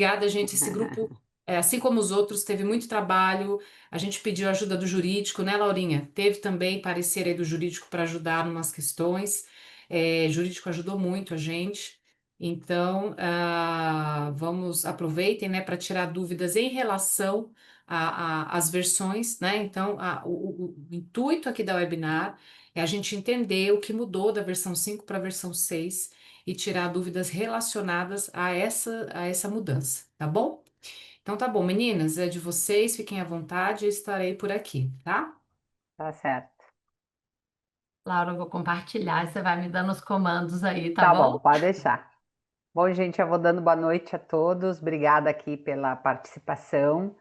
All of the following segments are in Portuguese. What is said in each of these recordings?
obrigada, gente. Esse grupo, assim como os outros, teve muito trabalho. A gente pediu ajuda do jurídico, né, Laurinha? Teve também parecer aí do jurídico para ajudar em umas questões. O jurídico ajudou muito a gente. Então, vamos, aproveitem, né, para tirar dúvidas em relação às versões, né? Então, o intuito aqui da webinar é a gente entender o que mudou da versão 5 para a versão 6 e tirar dúvidas relacionadas a essa mudança, tá bom? Então tá bom, meninas, é de vocês, fiquem à vontade, eu estarei por aqui, tá? Tá certo. Laura, eu vou compartilhar, você vai me dando os comandos aí, tá Tá bom, bom? pode deixar. Bom, gente, eu vou dando boa noite a todos. Obrigada aqui pela participação.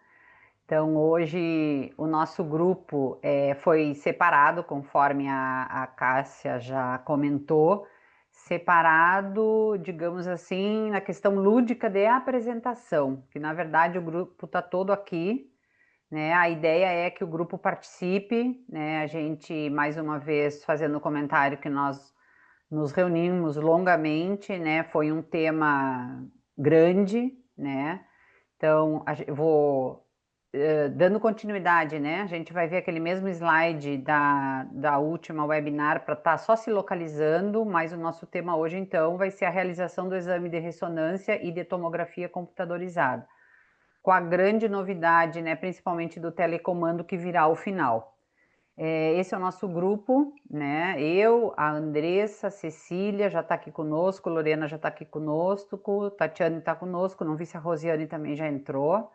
Então, hoje o nosso grupo foi separado, conforme a Cássia já comentou, separado, digamos assim, na questão lúdica de apresentação, que na verdade o grupo está todo aqui, né? A ideia é que o grupo participe, né? A gente, mais uma vez, fazendo o comentário que nós nos reunimos longamente, né? Foi um tema grande, né? Então, eu vou dando continuidade, né? A gente vai ver aquele mesmo slide da última webinar para estar só se localizando, mas o nosso tema hoje, então, vai ser a realização do exame de ressonância e de tomografia computadorizada, com a grande novidade, né? Principalmente do telecomando que virá ao final. Esse é o nosso grupo, né? Eu, a Andressa, a Cecília já está aqui conosco, Lorena já está aqui conosco, Tatiane está conosco, não vi se a Rosiane também já entrou,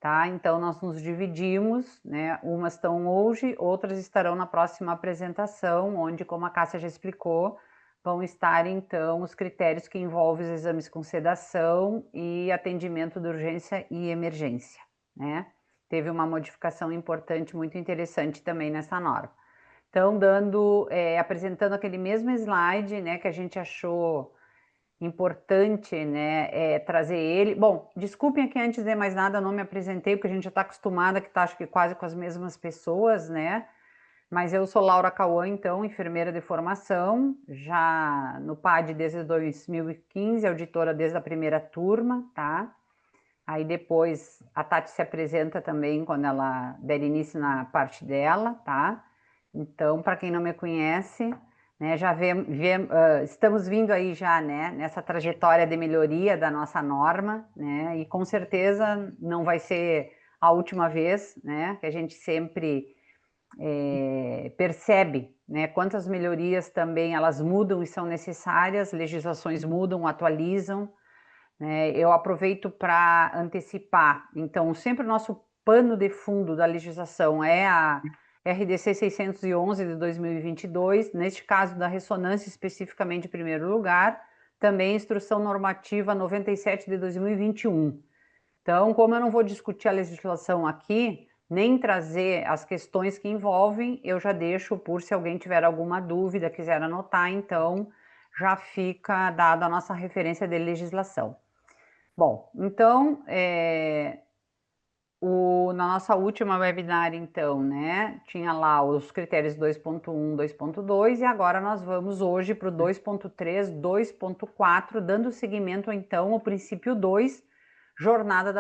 tá? Então nós nos dividimos, né? Umas estão hoje, outras estarão na próxima apresentação, onde, como a Cássia já explicou, vão estar então os critérios que envolvem os exames com sedação e atendimento de urgência e emergência, né? Teve uma modificação importante, muito interessante também nessa norma. Então, apresentando aquele mesmo slide, né, que a gente achou importante, né, trazer ele. Bom, desculpem aqui antes de mais nada, eu não me apresentei, porque a gente já está acostumada, que está acho que quase com as mesmas pessoas, né? Mas eu sou Laura Cauã, então, enfermeira de formação, já no PAD desde 2015, auditora desde a primeira turma, tá? Aí depois a Tati se apresenta também quando ela der início na parte dela, tá? Então, para quem não me conhece, né, estamos vindo aí já, né, nessa trajetória de melhoria da nossa norma, né? E com certeza não vai ser a última vez, né? Que a gente sempre percebe, né, quantas melhorias também elas mudam e são necessárias, legislações mudam, atualizam, né? Eu aproveito para antecipar, então, sempre o nosso pano de fundo da legislação é a RDC 611 de 2022, neste caso da ressonância especificamente em primeiro lugar, também a Instrução Normativa 97 de 2021. Então, como eu não vou discutir a legislação aqui, nem trazer as questões que envolvem, eu já deixo por se alguém tiver alguma dúvida, quiser anotar, então já fica dada a nossa referência de legislação. Bom, então, na nossa última webinar, então, né, tinha lá os critérios 2.1, 2.2, e agora nós vamos hoje para o 2.3, 2.4, dando seguimento, então, ao princípio 2, jornada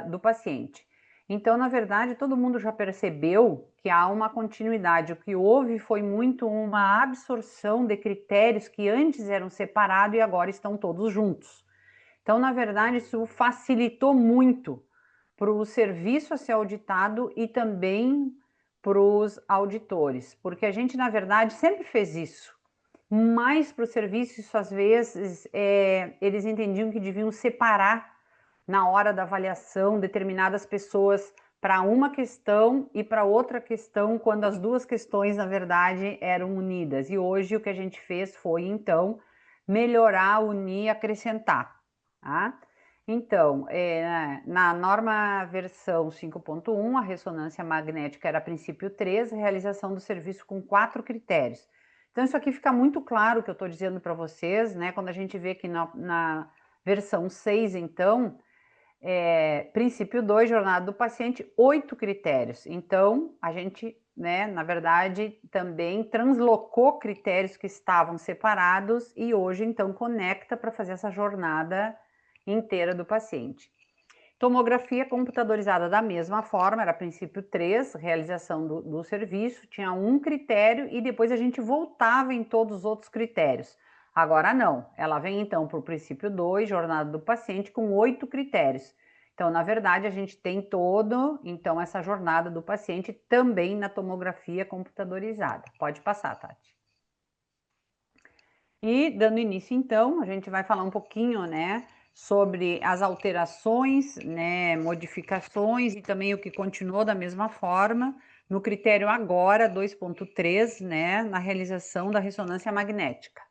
do paciente. Então, na verdade, todo mundo já percebeu que há uma continuidade. O que houve foi muito uma absorção de critérios que antes eram separados e agora estão todos juntos. Então, na verdade, isso facilitou muito para o serviço a ser auditado e também para os auditores, porque a gente, na verdade, sempre fez isso. Mas para o serviço, isso, às vezes, eles entendiam que deviam separar na hora da avaliação determinadas pessoas para uma questão e para outra questão, quando as duas questões, na verdade, eram unidas. E hoje o que a gente fez foi, então, melhorar, unir, acrescentar. Tá? Então, na norma versão 5.1, a ressonância magnética era princípio 3, realização do serviço com 4 critérios. Então, isso aqui fica muito claro o que eu estou dizendo para vocês, né? Quando a gente vê que na versão 6, então, princípio 2, jornada do paciente, 8 critérios. Então, a gente, né, na verdade, também translocou critérios que estavam separados e hoje, então, conecta para fazer essa jornada inteira do paciente. Tomografia computadorizada da mesma forma, era princípio 3, realização do serviço, tinha um critério e depois a gente voltava em todos os outros critérios. Agora não, ela vem então para o princípio 2, jornada do paciente, com 8 critérios. Então, na verdade, a gente tem então, essa jornada do paciente também na tomografia computadorizada. Pode passar, Tati. E, dando início, então, a gente vai falar um pouquinho, né, sobre as alterações, né, modificações e também o que continuou da mesma forma no critério agora 2.3, né, na realização da ressonância magnética.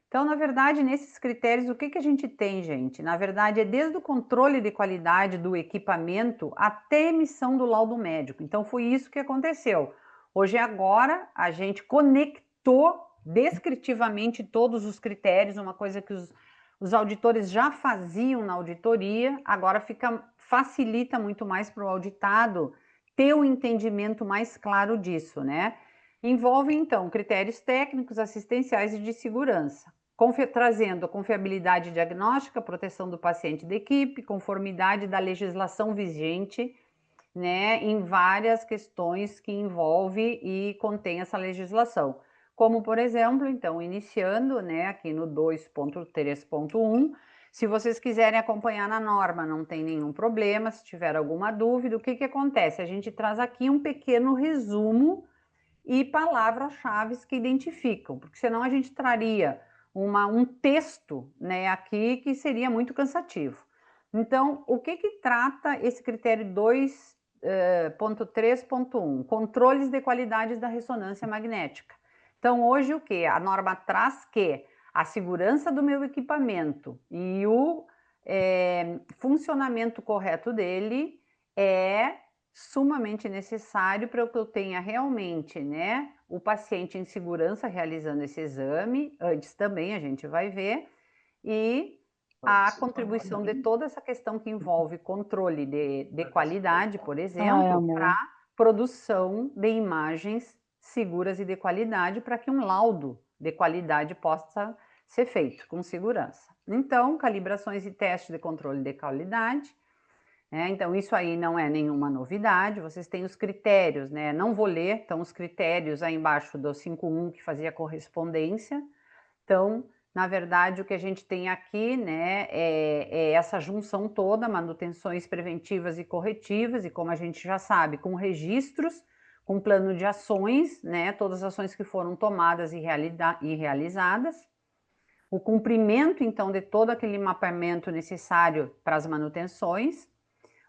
Então, na verdade, nesses critérios, o que a gente tem, gente? Na verdade, é desde o controle de qualidade do equipamento até a emissão do laudo médico. Então, foi isso que aconteceu. Hoje, agora, a gente conectou descritivamente todos os critérios, uma coisa que os auditores já faziam na auditoria, agora facilita muito mais para o auditado ter um entendimento mais claro disso, né? Envolve, então, critérios técnicos, assistenciais e de segurança, trazendo a confiabilidade diagnóstica, proteção do paciente e da equipe, conformidade da legislação vigente, né, em várias questões que envolve e contém essa legislação. Como, por exemplo, então, iniciando, né, aqui no 2.3.1, se vocês quiserem acompanhar na norma, não tem nenhum problema, se tiver alguma dúvida, o que acontece? A gente traz aqui um pequeno resumo e palavras-chave que identificam, porque senão a gente traria um texto, né, aqui que seria muito cansativo. Então, o que trata esse critério 2.3.1? Controles de qualidades da ressonância magnética. Então, hoje o que? A norma traz que a segurança do meu equipamento e o funcionamento correto dele é sumamente necessário para que eu tenha realmente, né, o paciente em segurança realizando esse exame, antes também a gente vai ver, e a contribuição de toda essa questão que envolve controle de qualidade, por exemplo, para a produção de imagens seguras e de qualidade para que um laudo de qualidade possa ser feito com segurança. Então, calibrações e testes de controle de qualidade. Então, isso aí não é nenhuma novidade, vocês têm os critérios, né? Não vou ler, então, os critérios aí embaixo do 5.1 que fazia correspondência. Então, na verdade, o que a gente tem aqui, né, é essa junção toda, manutenções preventivas e corretivas, e como a gente já sabe, com registros, com plano de ações, né, todas as ações que foram tomadas e realizadas, o cumprimento, então, de todo aquele mapeamento necessário para as manutenções,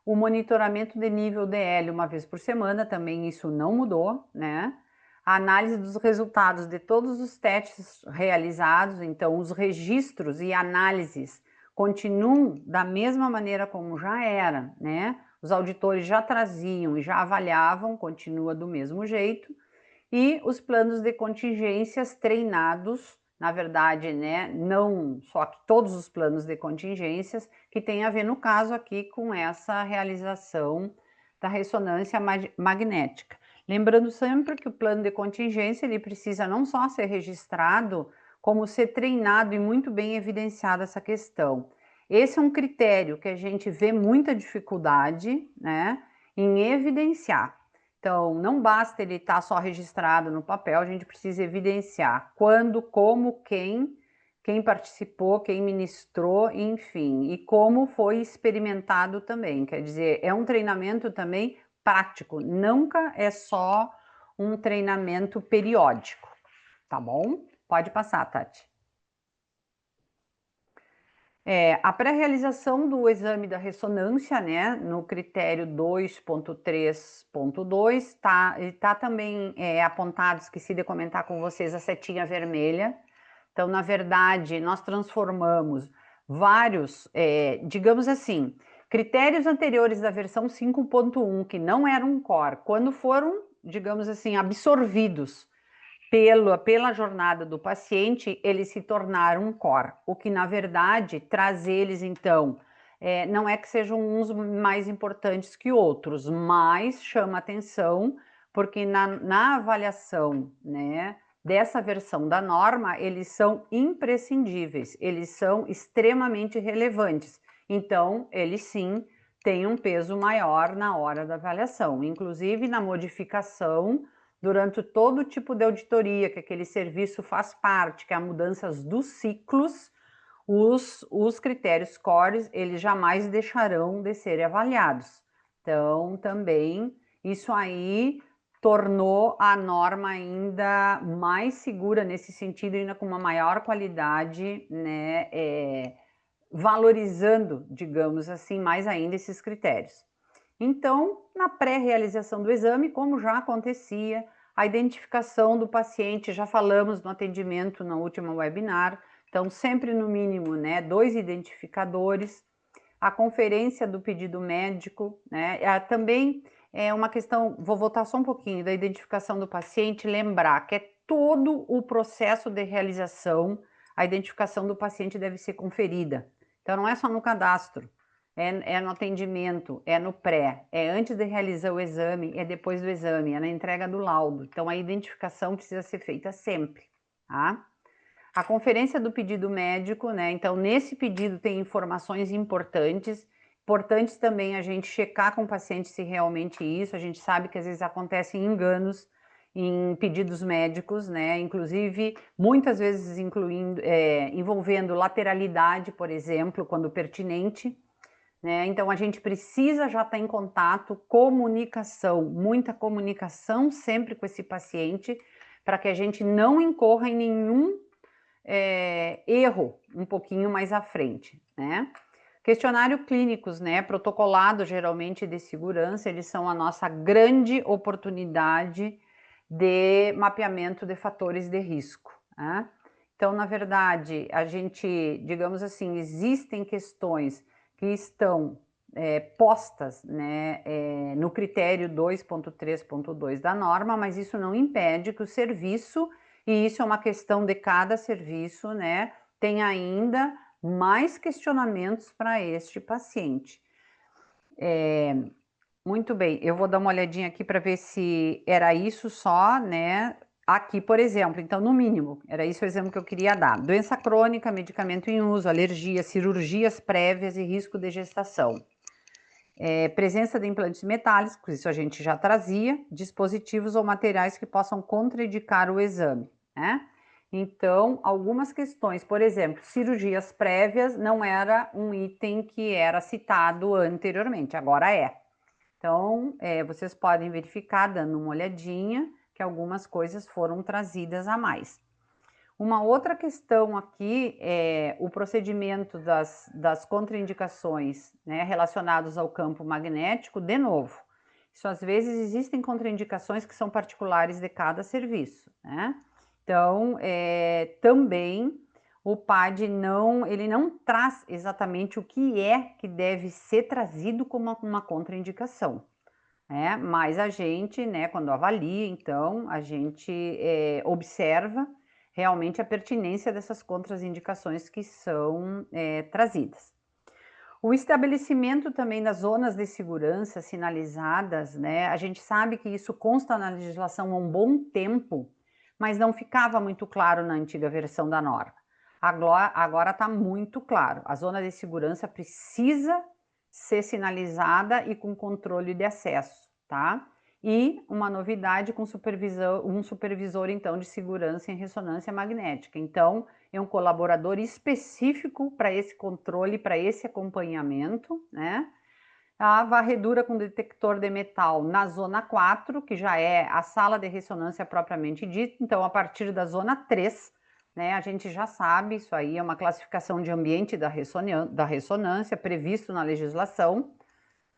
o monitoramento de nível DL uma vez por semana, também isso não mudou, né? A análise dos resultados de todos os testes realizados, então os registros e análises continuam da mesma maneira como já era, né? Os auditores já traziam e já avaliavam, continua do mesmo jeito. E os planos de contingências treinados, na verdade, né, não só que todos os planos de contingências, que tem a ver, no caso aqui, com essa realização da ressonância magnética. Lembrando sempre que o plano de contingência, ele precisa não só ser registrado, como ser treinado e muito bem evidenciada essa questão. Esse é um critério que a gente vê muita dificuldade, né, em evidenciar. Então, não basta ele estar só registrado no papel, a gente precisa evidenciar quando, como, quem participou, quem ministrou, enfim, e como foi experimentado também. Quer dizer, é um treinamento também prático, nunca é só um treinamento periódico, tá bom? Pode passar, Tati. A pré-realização do exame da ressonância, né, no critério 2.3.2, tá também apontado, esqueci de comentar com vocês, a setinha vermelha. Então, na verdade, nós transformamos vários, digamos assim, critérios anteriores da versão 5.1, que não eram core, quando foram, digamos assim, absorvidos pela jornada do paciente, eles se tornaram um core, o que na verdade traz eles então, não é que sejam uns mais importantes que outros, mas chama atenção, porque na avaliação, né, dessa versão da norma, eles são imprescindíveis, eles são extremamente relevantes. Então, eles sim têm um peso maior na hora da avaliação, inclusive na modificação durante todo tipo de auditoria que aquele serviço faz parte, que é a mudanças dos ciclos, os critérios cores, eles jamais deixarão de ser avaliados. Então, também, isso aí tornou a norma ainda mais segura nesse sentido, ainda com uma maior qualidade, né, valorizando, digamos assim, mais ainda esses critérios. Então, na pré-realização do exame, como já acontecia, a identificação do paciente, já falamos no atendimento no último webinar, então sempre no mínimo, né, 2 identificadores, a conferência do pedido médico, né, também é uma questão, vou voltar só um pouquinho, da identificação do paciente, lembrar que é todo o processo de realização, a identificação do paciente deve ser conferida. Então, não é só no cadastro, é no atendimento, é no pré, é antes de realizar o exame, é depois do exame, é na entrega do laudo. Então, a identificação precisa ser feita sempre, tá? A conferência do pedido médico, né? Então, nesse pedido tem informações importantes. Importantes também a gente checar com o paciente se realmente isso. A gente sabe que às vezes acontecem enganos em pedidos médicos, né? Inclusive, muitas vezes envolvendo lateralidade, por exemplo, quando pertinente, né? Então, a gente precisa já estar em contato, comunicação, muita comunicação sempre com esse paciente, para que a gente não incorra em nenhum erro um pouquinho mais à frente, né? Questionário clínicos, né? Protocolado geralmente de segurança, eles são a nossa grande oportunidade de mapeamento de fatores de risco, né? Então, na verdade, a gente, digamos assim, existem questões que estão postas, né, no critério 2.3.2 da norma, mas isso não impede que o serviço, e isso é uma questão de cada serviço, né, tem ainda mais questionamentos para este paciente. Muito bem, eu vou dar uma olhadinha aqui para ver se era isso só, né? Aqui, por exemplo, então, no mínimo, era isso o exemplo que eu queria dar. Doença crônica, medicamento em uso, alergia, cirurgias prévias e risco de gestação. Presença de implantes metálicos, isso a gente já trazia, dispositivos ou materiais que possam contraindicar o exame, né? Então, algumas questões, por exemplo, cirurgias prévias não era um item que era citado anteriormente, agora é. Então, vocês podem verificar, dando uma olhadinha, que algumas coisas foram trazidas a mais. Uma outra questão aqui é o procedimento das contraindicações, né, relacionados ao campo magnético, de novo. Isso, às vezes, existem contraindicações que são particulares de cada serviço, né? Então, também o PAD ele não traz exatamente o que é que deve ser trazido como uma contraindicação, né? Mas a gente, né, quando avalia, então, a gente observa realmente a pertinência dessas contraindicações que são trazidas. O estabelecimento também das zonas de segurança sinalizadas, né? A gente sabe que isso consta na legislação há um bom tempo, mas não ficava muito claro na antiga versão da norma. Agora está muito claro. A zona de segurança precisa ser sinalizada e com controle de acesso, tá? E uma novidade com um supervisor, então, de segurança em ressonância magnética. Então, é um colaborador específico para esse controle, para esse acompanhamento, né? A varredura com detector de metal na zona 4, que já é a sala de ressonância propriamente dita. Então, a partir da zona 3, né, a gente já sabe, isso aí é uma classificação de ambiente da ressonância previsto na legislação,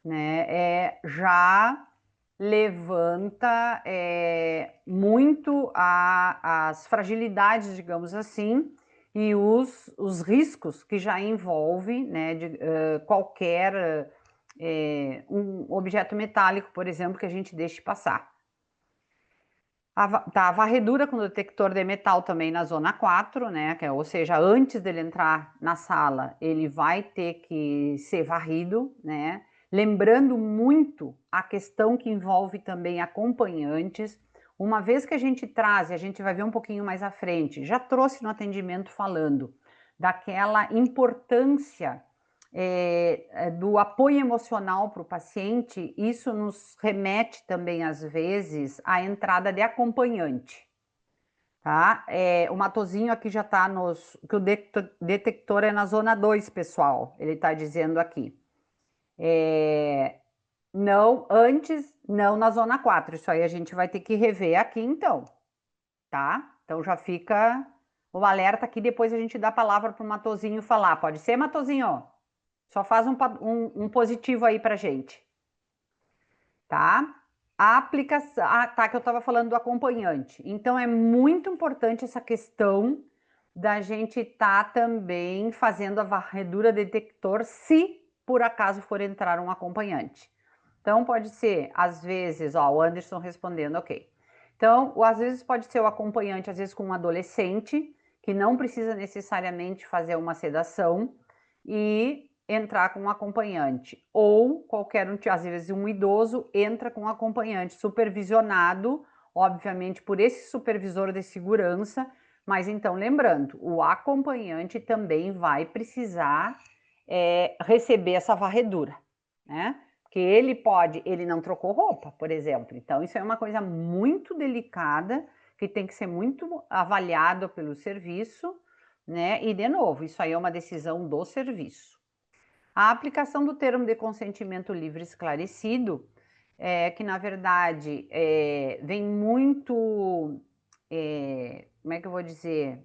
né? Já levanta muito as fragilidades, digamos assim, e os riscos que já envolve, né, de qualquer um objeto metálico, por exemplo, que a gente deixe passar. A varredura com detector de metal também na zona 4, né? Ou seja, antes dele entrar na sala, ele vai ter que ser varrido, né? Lembrando muito a questão que envolve também acompanhantes. uma vez que a gente traz, e a gente vai ver um pouquinho mais à frente, já trouxe no atendimento falando daquela importância do apoio emocional para o paciente, isso nos remete também, às vezes, à entrada de acompanhante. Tá? O Matosinho aqui já está que o detector é na zona 2, pessoal. Ele está dizendo aqui. Não, antes, não na zona 4. Isso aí a gente vai ter que rever aqui, então. Tá? Então já fica o alerta aqui, depois a gente dá a palavra para o Matosinho falar. Pode ser, Matosinho? Só faz um positivo aí pra gente. Tá? A aplicação. Ah, tá, que eu estava falando do acompanhante. Então, é muito importante essa questão da gente estar também fazendo a varredura detector se por acaso for entrar um acompanhante. Então, pode ser, às vezes, ó, o Anderson respondendo, ok. Então, às vezes pode ser o acompanhante, às vezes com um adolescente, que não precisa necessariamente fazer uma sedação, e entrar com um acompanhante, ou qualquer um, às vezes um idoso entra com um acompanhante supervisionado, obviamente por esse supervisor de segurança, mas então lembrando, o acompanhante também vai precisar receber essa varredura, né? Porque ele não trocou roupa, por exemplo, então isso é uma coisa muito delicada, que tem que ser muito avaliado pelo serviço, né? E de novo, isso aí é uma decisão do serviço. A aplicação do termo de consentimento livre esclarecido, que na verdade vem muito, como é que eu vou dizer,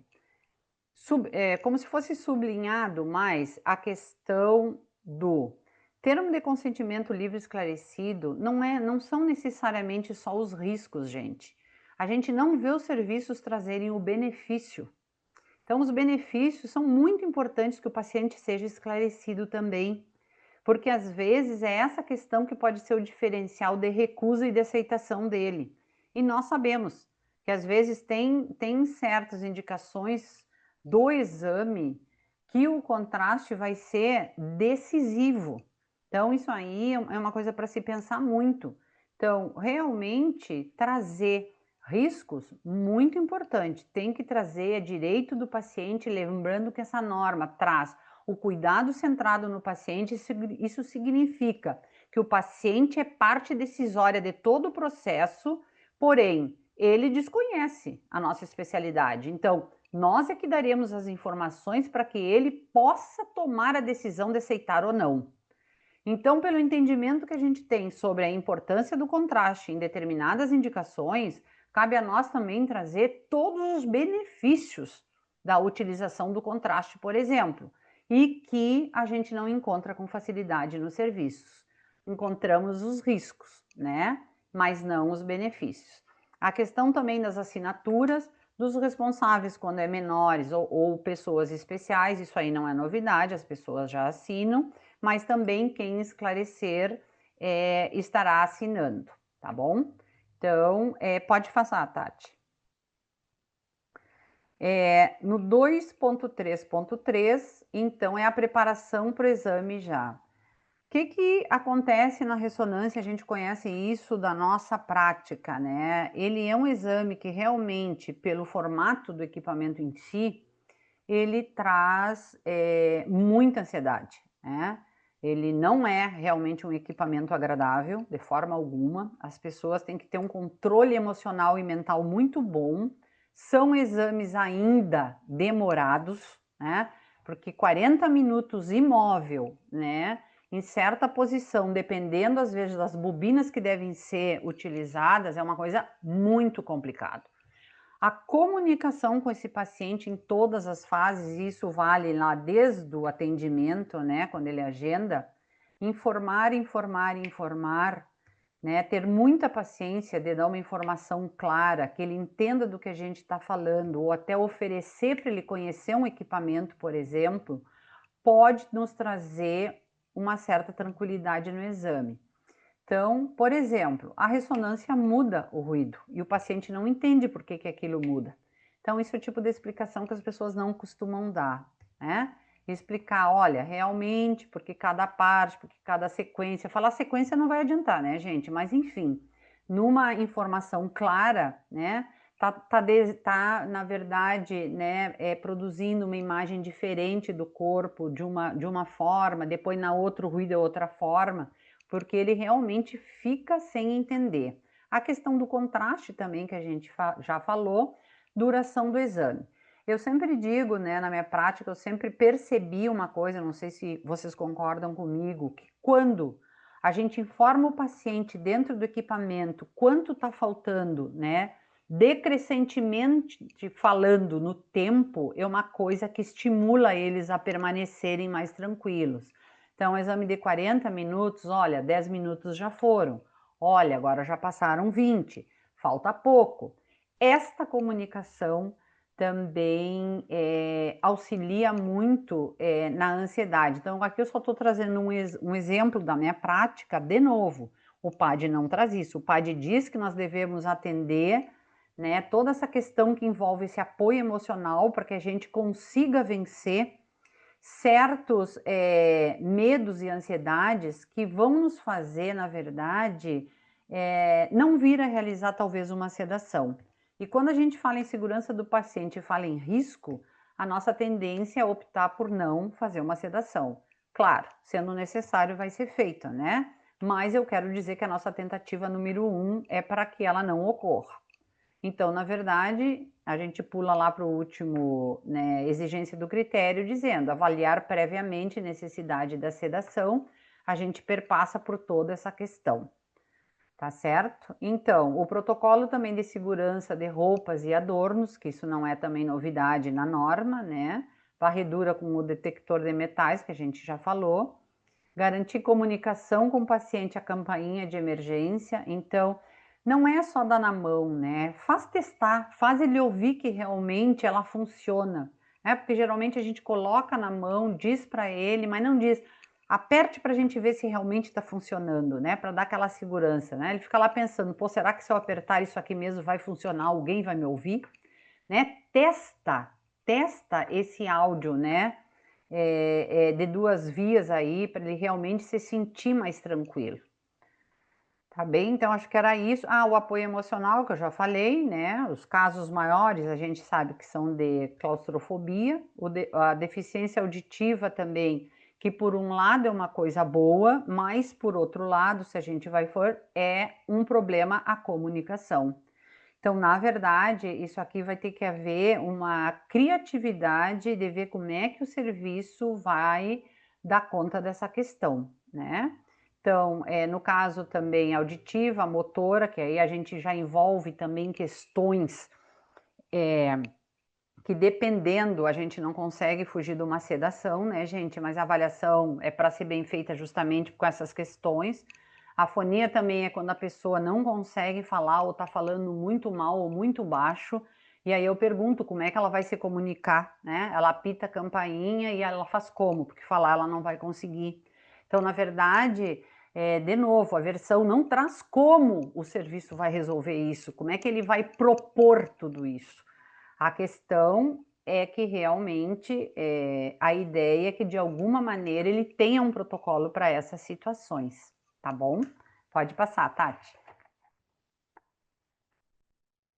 como se fosse sublinhado mais a questão do termo de consentimento livre esclarecido, não são necessariamente só os riscos, gente. A gente não vê os serviços trazerem o benefício. Então, os benefícios são muito importantes que o paciente seja esclarecido também, porque às vezes é essa questão que pode ser o diferencial de recusa e de aceitação dele. E nós sabemos que às vezes tem certas indicações do exame que o contraste vai ser decisivo. Então, isso aí é uma coisa para se pensar muito. Então, realmente trazer riscos, muito importante, tem que trazer a direito do paciente, lembrando que essa norma traz o cuidado centrado no paciente, isso significa que o paciente é parte decisória de todo o processo, porém, ele desconhece a nossa especialidade. Então, nós é que daremos as informações para que ele possa tomar a decisão de aceitar ou não. Então, pelo entendimento que a gente tem sobre a importância do contraste em determinadas indicações, cabe a nós também trazer todos os benefícios da utilização do contraste, por exemplo, e que a gente não encontra com facilidade nos serviços. Encontramos os riscos, né? Mas não os benefícios. A questão também das assinaturas dos responsáveis quando é menores ou pessoas especiais, isso aí não é novidade, as pessoas já assinam, mas também quem esclarecer estará assinando, tá bom? Então, pode passar, Tati. No 2.3.3, então, é a preparação para o exame já. O que acontece na ressonância? A gente conhece isso da nossa prática, né? Ele é um exame que realmente, pelo formato do equipamento em si, ele traz muita ansiedade, né? Ele não é realmente um equipamento agradável, de forma alguma. As pessoas têm que ter um controle emocional e mental muito bom. São exames ainda demorados, né? Porque 40 minutos imóvel, né? Em certa posição, dependendo às vezes das bobinas que devem ser utilizadas, é uma coisa muito complicada. A comunicação com esse paciente em todas as fases, isso vale lá desde o atendimento, né, quando ele agenda, informar, né, ter muita paciência de dar uma informação clara, que ele entenda do que a gente está falando, ou até oferecer para ele conhecer um equipamento, por exemplo, pode nos trazer uma certa tranquilidade no exame. Então, por exemplo, a ressonância muda o ruído e o paciente não entende por que aquilo muda. Então, isso é o tipo de explicação que as pessoas não costumam dar, né? Explicar, olha, realmente, porque cada parte, porque cada sequência. Falar sequência não vai adiantar, né, gente? Mas, enfim, numa informação clara, né, na verdade, né, produzindo uma imagem diferente do corpo de uma forma, depois na outra o ruído é outra forma, porque ele realmente fica sem entender. A questão do contraste também, que a gente já falou, duração do exame. Eu sempre digo, né, na minha prática, eu sempre percebi uma coisa, não sei se vocês concordam comigo, que quando a gente informa o paciente dentro do equipamento quanto está faltando, né, decrescentemente falando no tempo, é uma coisa que estimula eles a permanecerem mais tranquilos. Então, o exame de 40 minutos, olha, 10 minutos já foram. Olha, agora já passaram 20, falta pouco. Esta comunicação também auxilia muito na ansiedade. Então, aqui eu só estou trazendo um exemplo da minha prática, de novo. O PAD não traz isso. O PAD diz que nós devemos atender, né, toda essa questão que envolve esse apoio emocional para que a gente consiga vencer certos medos e ansiedades que vão nos fazer, na verdade, não vir a realizar talvez uma sedação. E quando a gente fala em segurança do paciente e fala em risco, a nossa tendência é optar por não fazer uma sedação. Claro, sendo necessário vai ser feita, né? Mas eu quero dizer que a nossa tentativa número 1 é para que ela não ocorra. Então, na verdade, a gente pula lá para o último, né, exigência do critério, dizendo avaliar previamente necessidade da sedação, a gente perpassa por toda essa questão, tá certo? Então, o protocolo também de segurança de roupas e adornos, que isso não é também novidade na norma, né? Varredura com o detector de metais, que a gente já falou. Garantir comunicação com o paciente, a campainha de emergência. Então, não é só dar na mão, né? Faz testar, faz ele ouvir que realmente ela funciona, né? Porque geralmente a gente coloca na mão, diz para ele, mas não diz, aperte para a gente ver se realmente está funcionando, né? Para dar aquela segurança, né? Ele fica lá pensando, pô, será que se eu apertar isso aqui mesmo vai funcionar? Alguém vai me ouvir? Né? Testa esse áudio, né? De 2 vias aí, para ele realmente se sentir mais tranquilo. Tá bem? Então, acho que era isso. Ah, o apoio emocional, que eu já falei, né? Os casos maiores, a gente sabe que são de claustrofobia, a deficiência auditiva também, que por um lado é uma coisa boa, mas por outro lado, se a gente vai for, é um problema a comunicação. Então, na verdade, isso aqui vai ter que haver uma criatividade de ver como é que o serviço vai dar conta dessa questão, né? Então, no caso também auditiva, motora, que aí a gente já envolve também questões que dependendo a gente não consegue fugir de uma sedação, né, gente? Mas a avaliação é para ser bem feita justamente com essas questões. A afonia também é quando a pessoa não consegue falar ou está falando muito mal ou muito baixo. E aí eu pergunto como é que ela vai se comunicar, né? Ela apita a campainha e ela faz como? Porque falar ela não vai conseguir. Então, na verdade, de novo, a versão não traz como o serviço vai resolver isso, como é que ele vai propor tudo isso. A questão é que realmente a ideia é que de alguma maneira ele tenha um protocolo para essas situações, tá bom? Pode passar, Tati.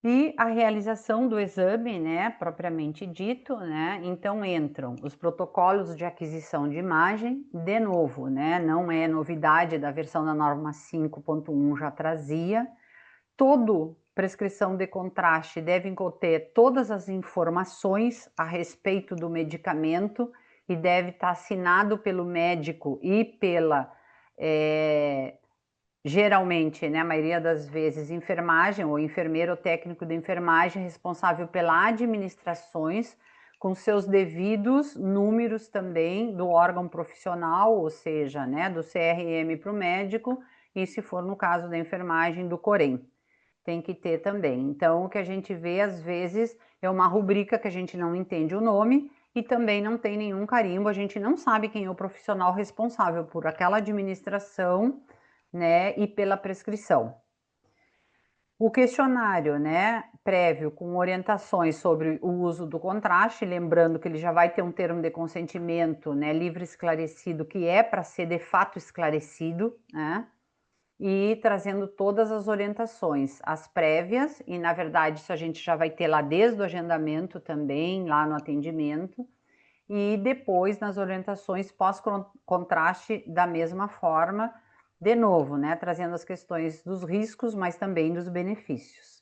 E a realização do exame, né, propriamente dito, né, então entram os protocolos de aquisição de imagem, de novo, né, não é novidade da versão da norma 5.1 já trazia, todo prescrição de contraste deve conter todas as informações a respeito do medicamento e deve estar assinado pelo médico e pela geralmente, né, a maioria das vezes, enfermagem ou enfermeiro ou técnico de enfermagem responsável pela administrações, com seus devidos números também do órgão profissional, ou seja, né, do CRM para o médico, e se for no caso da enfermagem, do Corém. Tem que ter também. Então, o que a gente vê, às vezes, é uma rubrica que a gente não entende o nome e também não tem nenhum carimbo, a gente não sabe quem é o profissional responsável por aquela administração, né, e pela prescrição. O questionário, né, prévio com orientações sobre o uso do contraste, lembrando que ele já vai ter um termo de consentimento, né, livre esclarecido, que é para ser de fato esclarecido, né, e trazendo todas as orientações, as prévias, e na verdade isso a gente já vai ter lá desde o agendamento também, lá no atendimento, e depois nas orientações pós-contraste da mesma forma, de novo, né, trazendo as questões dos riscos, mas também dos benefícios.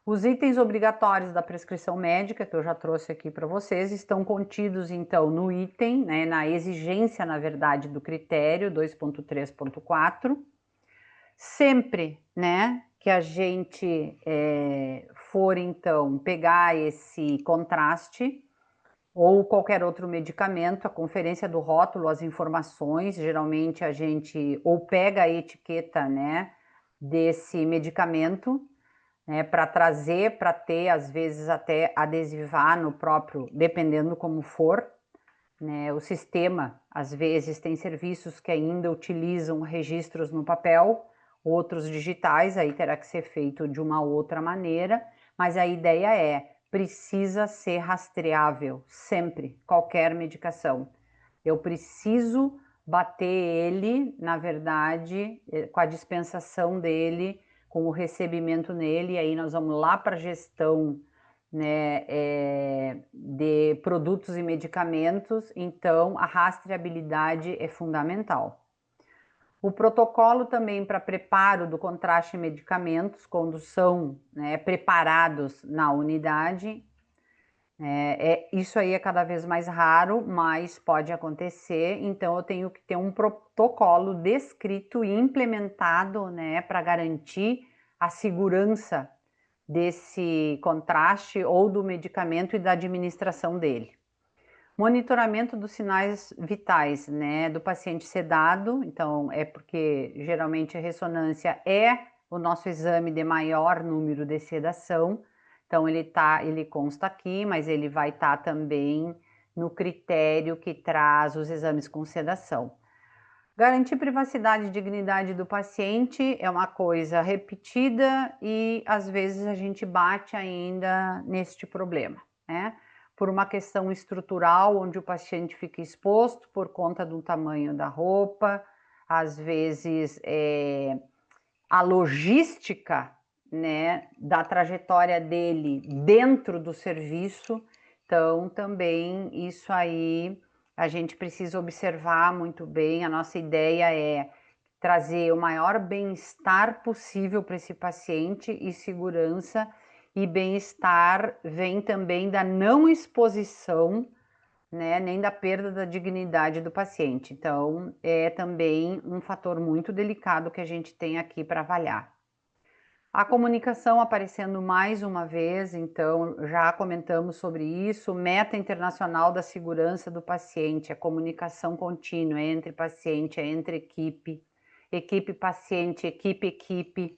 Os itens obrigatórios da prescrição médica, que eu já trouxe aqui para vocês, estão contidos, então, no item, né, na exigência, na verdade, do critério 2.3.4. Sempre, né, que a gente for, então, pegar esse contraste ou qualquer outro medicamento, a conferência do rótulo, as informações, geralmente a gente ou pega a etiqueta, né, desse medicamento, né, para trazer, para ter, às vezes até adesivar no próprio, dependendo como for, né, o sistema, às vezes tem serviços que ainda utilizam registros no papel, outros digitais, aí terá que ser feito de uma outra maneira, mas a ideia é, precisa ser rastreável, sempre, qualquer medicação. Eu preciso bater ele, na verdade, com a dispensação dele, com o recebimento nele, e aí nós vamos lá para a gestão, né, de produtos e medicamentos, então a rastreabilidade é fundamental. O protocolo também para preparo do contraste em medicamentos, quando são, né, preparados na unidade, isso aí é cada vez mais raro, mas pode acontecer, então eu tenho que ter um protocolo descrito e implementado, né, para garantir a segurança desse contraste ou do medicamento e da administração dele. Monitoramento dos sinais vitais, né, do paciente sedado, então é porque geralmente a ressonância é o nosso exame de maior número de sedação, então ele consta aqui, mas ele vai estar também no critério que traz os exames com sedação. Garantir privacidade e dignidade do paciente é uma coisa repetida e às vezes a gente bate ainda neste problema, né? Por uma questão estrutural, onde o paciente fica exposto por conta do tamanho da roupa, às vezes a logística, né, da trajetória dele dentro do serviço, então também isso aí a gente precisa observar muito bem. A nossa ideia é trazer o maior bem-estar possível para esse paciente, e segurança e bem-estar vem também da não exposição, né, nem da perda da dignidade do paciente. Então, é também um fator muito delicado que a gente tem aqui para avaliar. A comunicação aparecendo mais uma vez, então já comentamos sobre isso, meta internacional da segurança do paciente, a comunicação contínua entre paciente, entre equipe, equipe-paciente, equipe-equipe.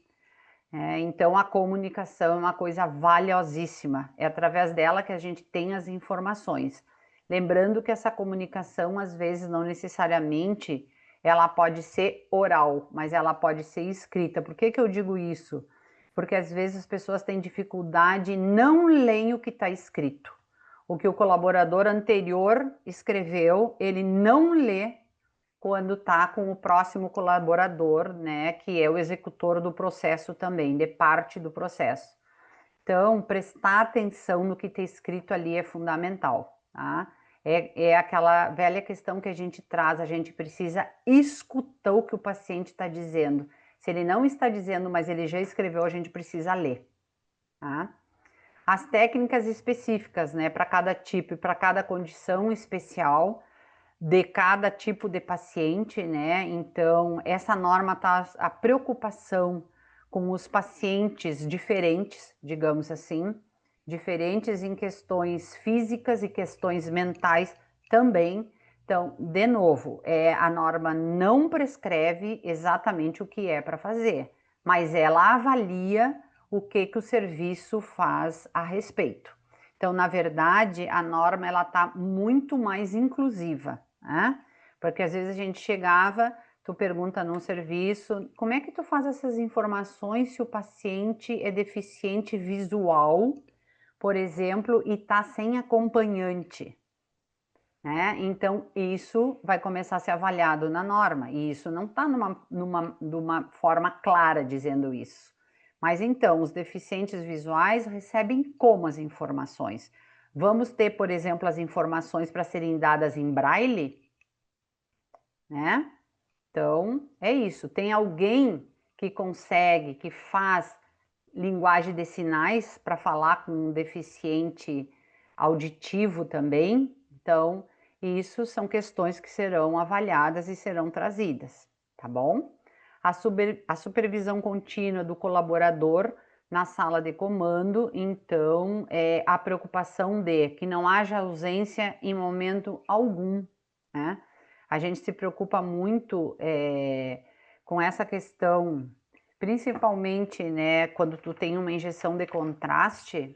Então a comunicação é uma coisa valiosíssima, é através dela que a gente tem as informações. Lembrando que essa comunicação, às vezes, não necessariamente ela pode ser oral, mas ela pode ser escrita. Por que que eu digo isso? Porque às vezes as pessoas têm dificuldade e não leem o que está escrito. O que o colaborador anterior escreveu, ele não lê quando está com o próximo colaborador, né, que é o executor do processo também, de parte do processo. Então, prestar atenção no que está escrito ali é fundamental, tá? É aquela velha questão que a gente traz, a gente precisa escutar o que o paciente está dizendo. Se ele não está dizendo, mas ele já escreveu, a gente precisa ler, tá? As técnicas específicas, né, para cada tipo e para cada condição especial de cada tipo de paciente, né? Então, essa norma tá a preocupação com os pacientes diferentes, digamos assim, diferentes em questões físicas e questões mentais também. Então, de novo, a norma não prescreve exatamente o que é para fazer, mas ela avalia o que o serviço faz a respeito. Então, na verdade, a norma ela está muito mais inclusiva, né? Porque às vezes a gente chegava, tu pergunta num serviço, como é que tu faz essas informações se o paciente é deficiente visual, por exemplo, e está sem acompanhante? né? Então, isso vai começar a ser avaliado na norma, e isso não está numa forma clara dizendo isso. Mas então, os deficientes visuais recebem como as informações? Vamos ter, por exemplo, as informações para serem dadas em braille, né? Então, é isso. Tem alguém que consegue, que faz linguagem de sinais para falar com um deficiente auditivo também. Então, isso são questões que serão avaliadas e serão trazidas, tá bom? A supervisão contínua do colaborador na sala de comando, então, é a preocupação de que não haja ausência em momento algum, né? A gente se preocupa muito com essa questão, principalmente, né, quando tu tem uma injeção de contraste,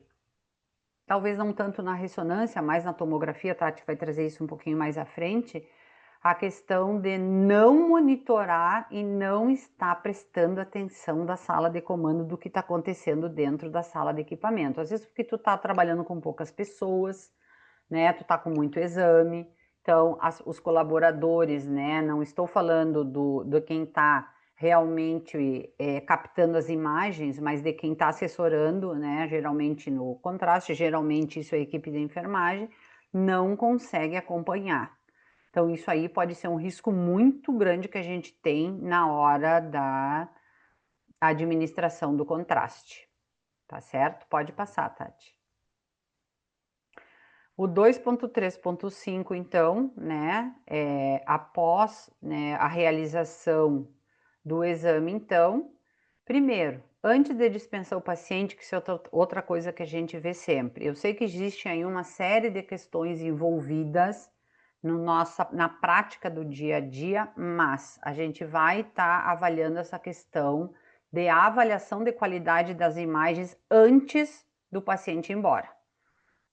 talvez não tanto na ressonância, mas na tomografia, a Tati vai trazer isso um pouquinho mais à frente, a questão de não monitorar e não estar prestando atenção da sala de comando do que está acontecendo dentro da sala de equipamento. Às vezes porque tu está trabalhando com poucas pessoas, né? Tu tá com muito exame, então os colaboradores, né? Não estou falando do quem está realmente captando as imagens, mas de quem está assessorando, né? Geralmente no contraste, geralmente isso é a equipe de enfermagem, não consegue acompanhar. Então isso aí pode ser um risco muito grande que a gente tem na hora da administração do contraste, tá certo? Pode passar, Tati. O 2.3.5, então, né, após, né, a realização do exame, então, primeiro, antes de dispensar o paciente, que isso é outra coisa que a gente vê sempre. Eu sei que existe aí uma série de questões envolvidas na prática do dia a dia, mas a gente vai estar avaliando essa questão de avaliação de qualidade das imagens antes do paciente ir embora,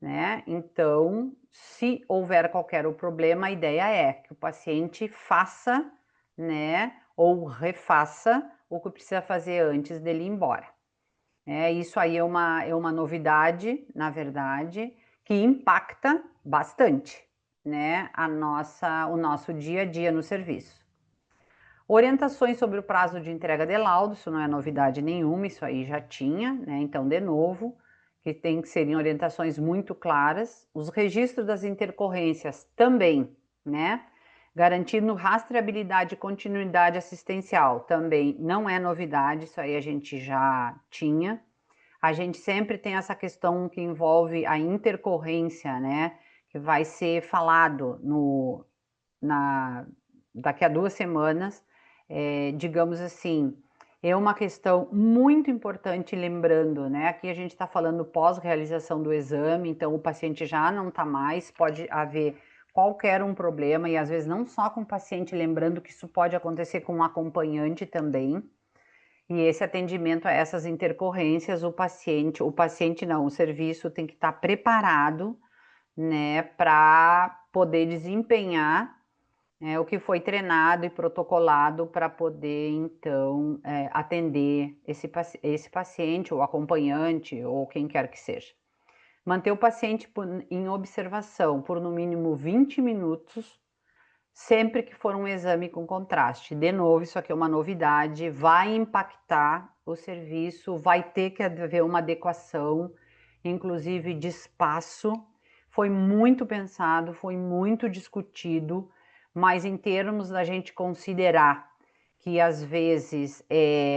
né? Então, se houver qualquer problema, a ideia é que o paciente faça, né, ou refaça o que precisa fazer antes dele ir embora. Isso aí é uma novidade, na verdade, que impacta bastante, né, o nosso dia a dia no serviço. Orientações sobre o prazo de entrega de laudo, isso não é novidade nenhuma, isso aí já tinha, né? Então, de novo, que tem que serem orientações muito claras. Os registros das intercorrências também, né? Garantindo rastreabilidade e continuidade assistencial também não é novidade, isso aí a gente já tinha. A gente sempre tem essa questão que envolve a intercorrência, né? Que vai ser falado daqui a 2 semanas, digamos assim, é uma questão muito importante, lembrando, né? Aqui a gente está falando pós-realização do exame, então o paciente já não está mais, pode haver qualquer um problema, e às vezes não só com o paciente, lembrando que isso pode acontecer com o acompanhante também. E esse atendimento a essas intercorrências, o paciente não, o serviço tem que estar preparado, né, para poder desempenhar o que foi treinado e protocolado para poder, então, atender esse paciente, ou acompanhante, ou quem quer que seja. Manter o paciente em observação por no mínimo 20 minutos, sempre que for um exame com contraste. De novo, isso aqui é uma novidade, vai impactar o serviço, vai ter que haver uma adequação, inclusive de espaço. Foi muito pensado, foi muito discutido, mas em termos da gente considerar que às vezes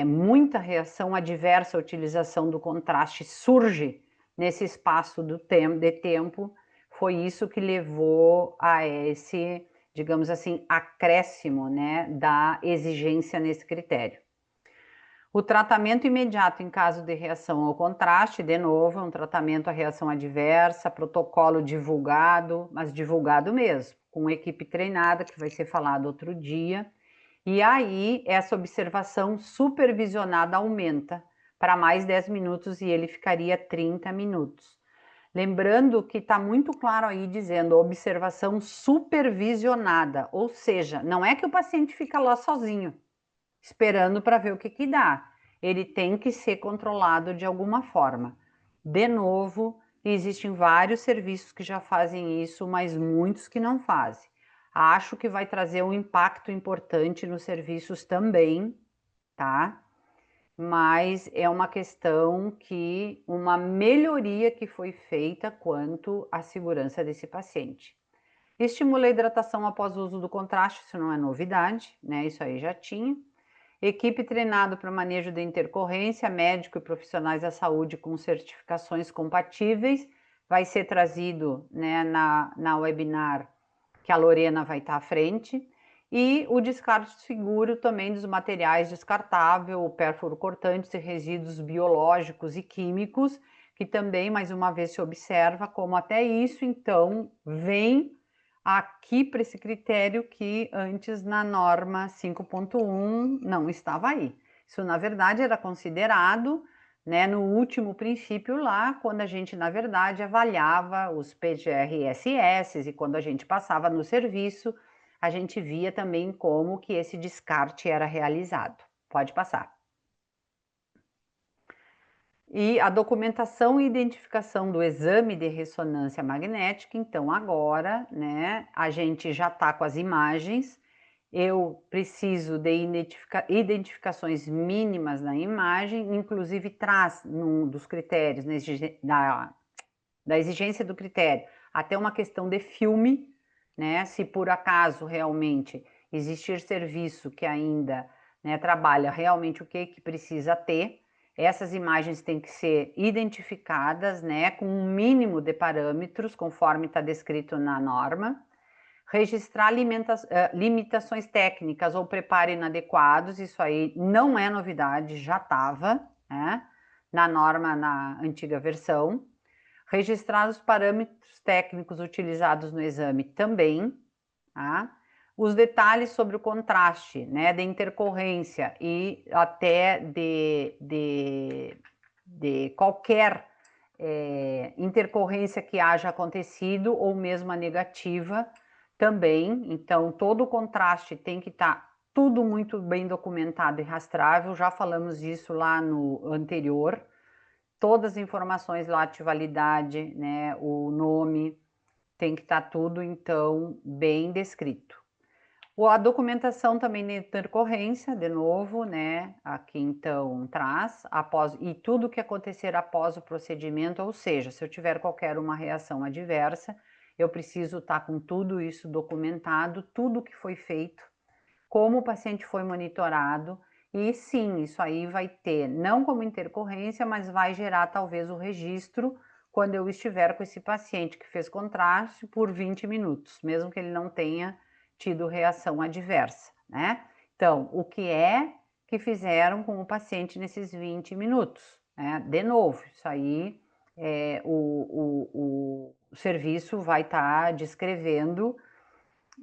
muita reação adversa à utilização do contraste surge nesse espaço de tempo, foi isso que levou a esse, digamos assim, acréscimo, né, da exigência nesse critério. O tratamento imediato em caso de reação ao contraste, de novo, é um tratamento à reação adversa, protocolo divulgado, mas divulgado mesmo, com equipe treinada, que vai ser falado outro dia. E aí, essa observação supervisionada aumenta para mais 10 minutos e ele ficaria 30 minutos. Lembrando que está muito claro aí dizendo observação supervisionada, ou seja, não é que o paciente fica lá sozinho, esperando para ver o que dá. Ele tem que ser controlado de alguma forma. De novo, e existem vários serviços que já fazem isso, mas muitos que não fazem. Acho que vai trazer um impacto importante nos serviços também, tá? Mas é uma questão que, uma melhoria que foi feita quanto à segurança desse paciente. Estimula a hidratação após o uso do contraste, isso não é novidade, né? Isso aí já tinha. Equipe treinada para manejo da intercorrência, médico e profissionais da saúde com certificações compatíveis. Vai ser trazido, né, na webinar que a Lorena vai estar à frente. E o descarte seguro também dos materiais descartáveis, pérfuro cortantes e resíduos biológicos e químicos, que também, mais uma vez, se observa como até isso, então, vem aqui para esse critério que antes na norma 5.1 não estava aí. Isso, na verdade, era considerado, né, no último princípio lá, quando a gente, na verdade, avaliava os PGR-SS e quando a gente passava no serviço, a gente via também como que esse descarte era realizado. Pode passar. E a documentação e identificação do exame de ressonância magnética, então agora, né, a gente já está com as imagens, eu preciso de identificações mínimas na imagem, inclusive traz num dos critérios, da exigência do critério, até uma questão de filme, né, se por acaso realmente existir serviço que ainda, né, trabalha realmente o que precisa ter. Essas imagens têm que ser identificadas, né, com um mínimo de parâmetros, conforme está descrito na norma. Registrar limitações técnicas ou preparo inadequados, isso aí não é novidade, já estava, né, na norma na antiga versão. Registrar os parâmetros técnicos utilizados no exame também, tá? Os detalhes sobre o contraste, né, de intercorrência e até de qualquer intercorrência que haja acontecido ou mesmo a negativa também. Então, todo o contraste tem que estar tudo muito bem documentado e rastrável, já falamos disso lá no anterior. Todas as informações lá de validade, né, o nome, tem que estar tudo, então, bem descrito. A documentação também de intercorrência, de novo, né? Aqui então traz após e tudo que acontecer após o procedimento, ou seja, se eu tiver qualquer uma reação adversa, eu preciso estar com tudo isso documentado, tudo que foi feito, como o paciente foi monitorado, e sim, isso aí vai ter, não como intercorrência, mas vai gerar talvez o registro quando eu estiver com esse paciente que fez contraste por 20 minutos, mesmo que ele não tenha tido reação adversa, né? Então, o que é que fizeram com o paciente nesses 20 minutos, né? De novo, isso aí o serviço vai estar descrevendo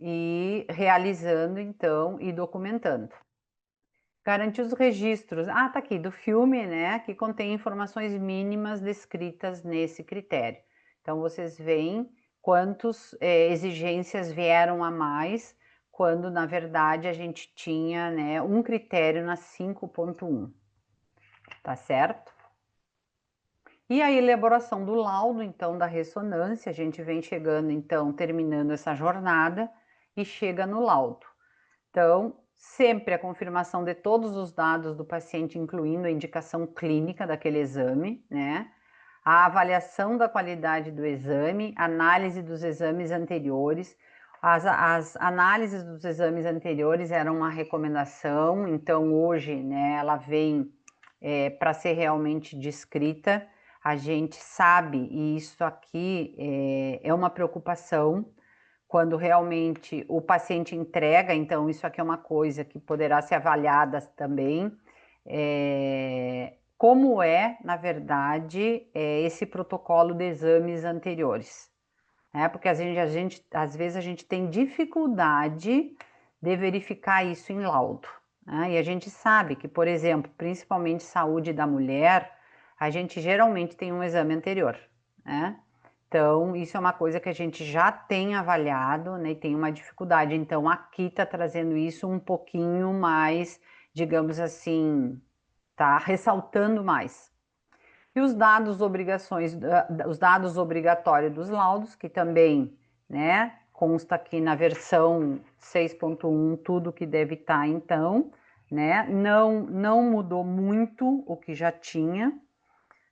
e realizando, então, e documentando. Garantir os registros. Ah, tá aqui, do filme, né, que contém informações mínimas descritas nesse critério. Então, vocês veem quantas exigências vieram a mais, quando, na verdade, a gente tinha, né, um critério na 5.1. Tá certo? E a elaboração do laudo, então, da ressonância, a gente vem chegando, então, terminando essa jornada e chega no laudo. Então, sempre a confirmação de todos os dados do paciente, incluindo a indicação clínica daquele exame, né? A avaliação da qualidade do exame, análise dos exames anteriores. As análises dos exames anteriores eram uma recomendação, então hoje, né, ela vem para ser realmente descrita. A gente sabe, e isso aqui é uma preocupação, quando realmente o paciente entrega, então isso aqui é uma coisa que poderá ser avaliada também, como na verdade, esse protocolo de exames anteriores, né? Porque às vezes a gente tem dificuldade de verificar isso em laudo, né? E a gente sabe que, por exemplo, principalmente saúde da mulher, a gente geralmente tem um exame anterior, né? Então, isso é uma coisa que a gente já tem avaliado, né, e tem uma dificuldade. Então, aqui está trazendo isso um pouquinho mais, digamos assim, tá ressaltando mais. E os dados os dados obrigatórios dos laudos, que também, né, consta aqui na versão 6.1 tudo que deve estar então, né? Não mudou muito o que já tinha,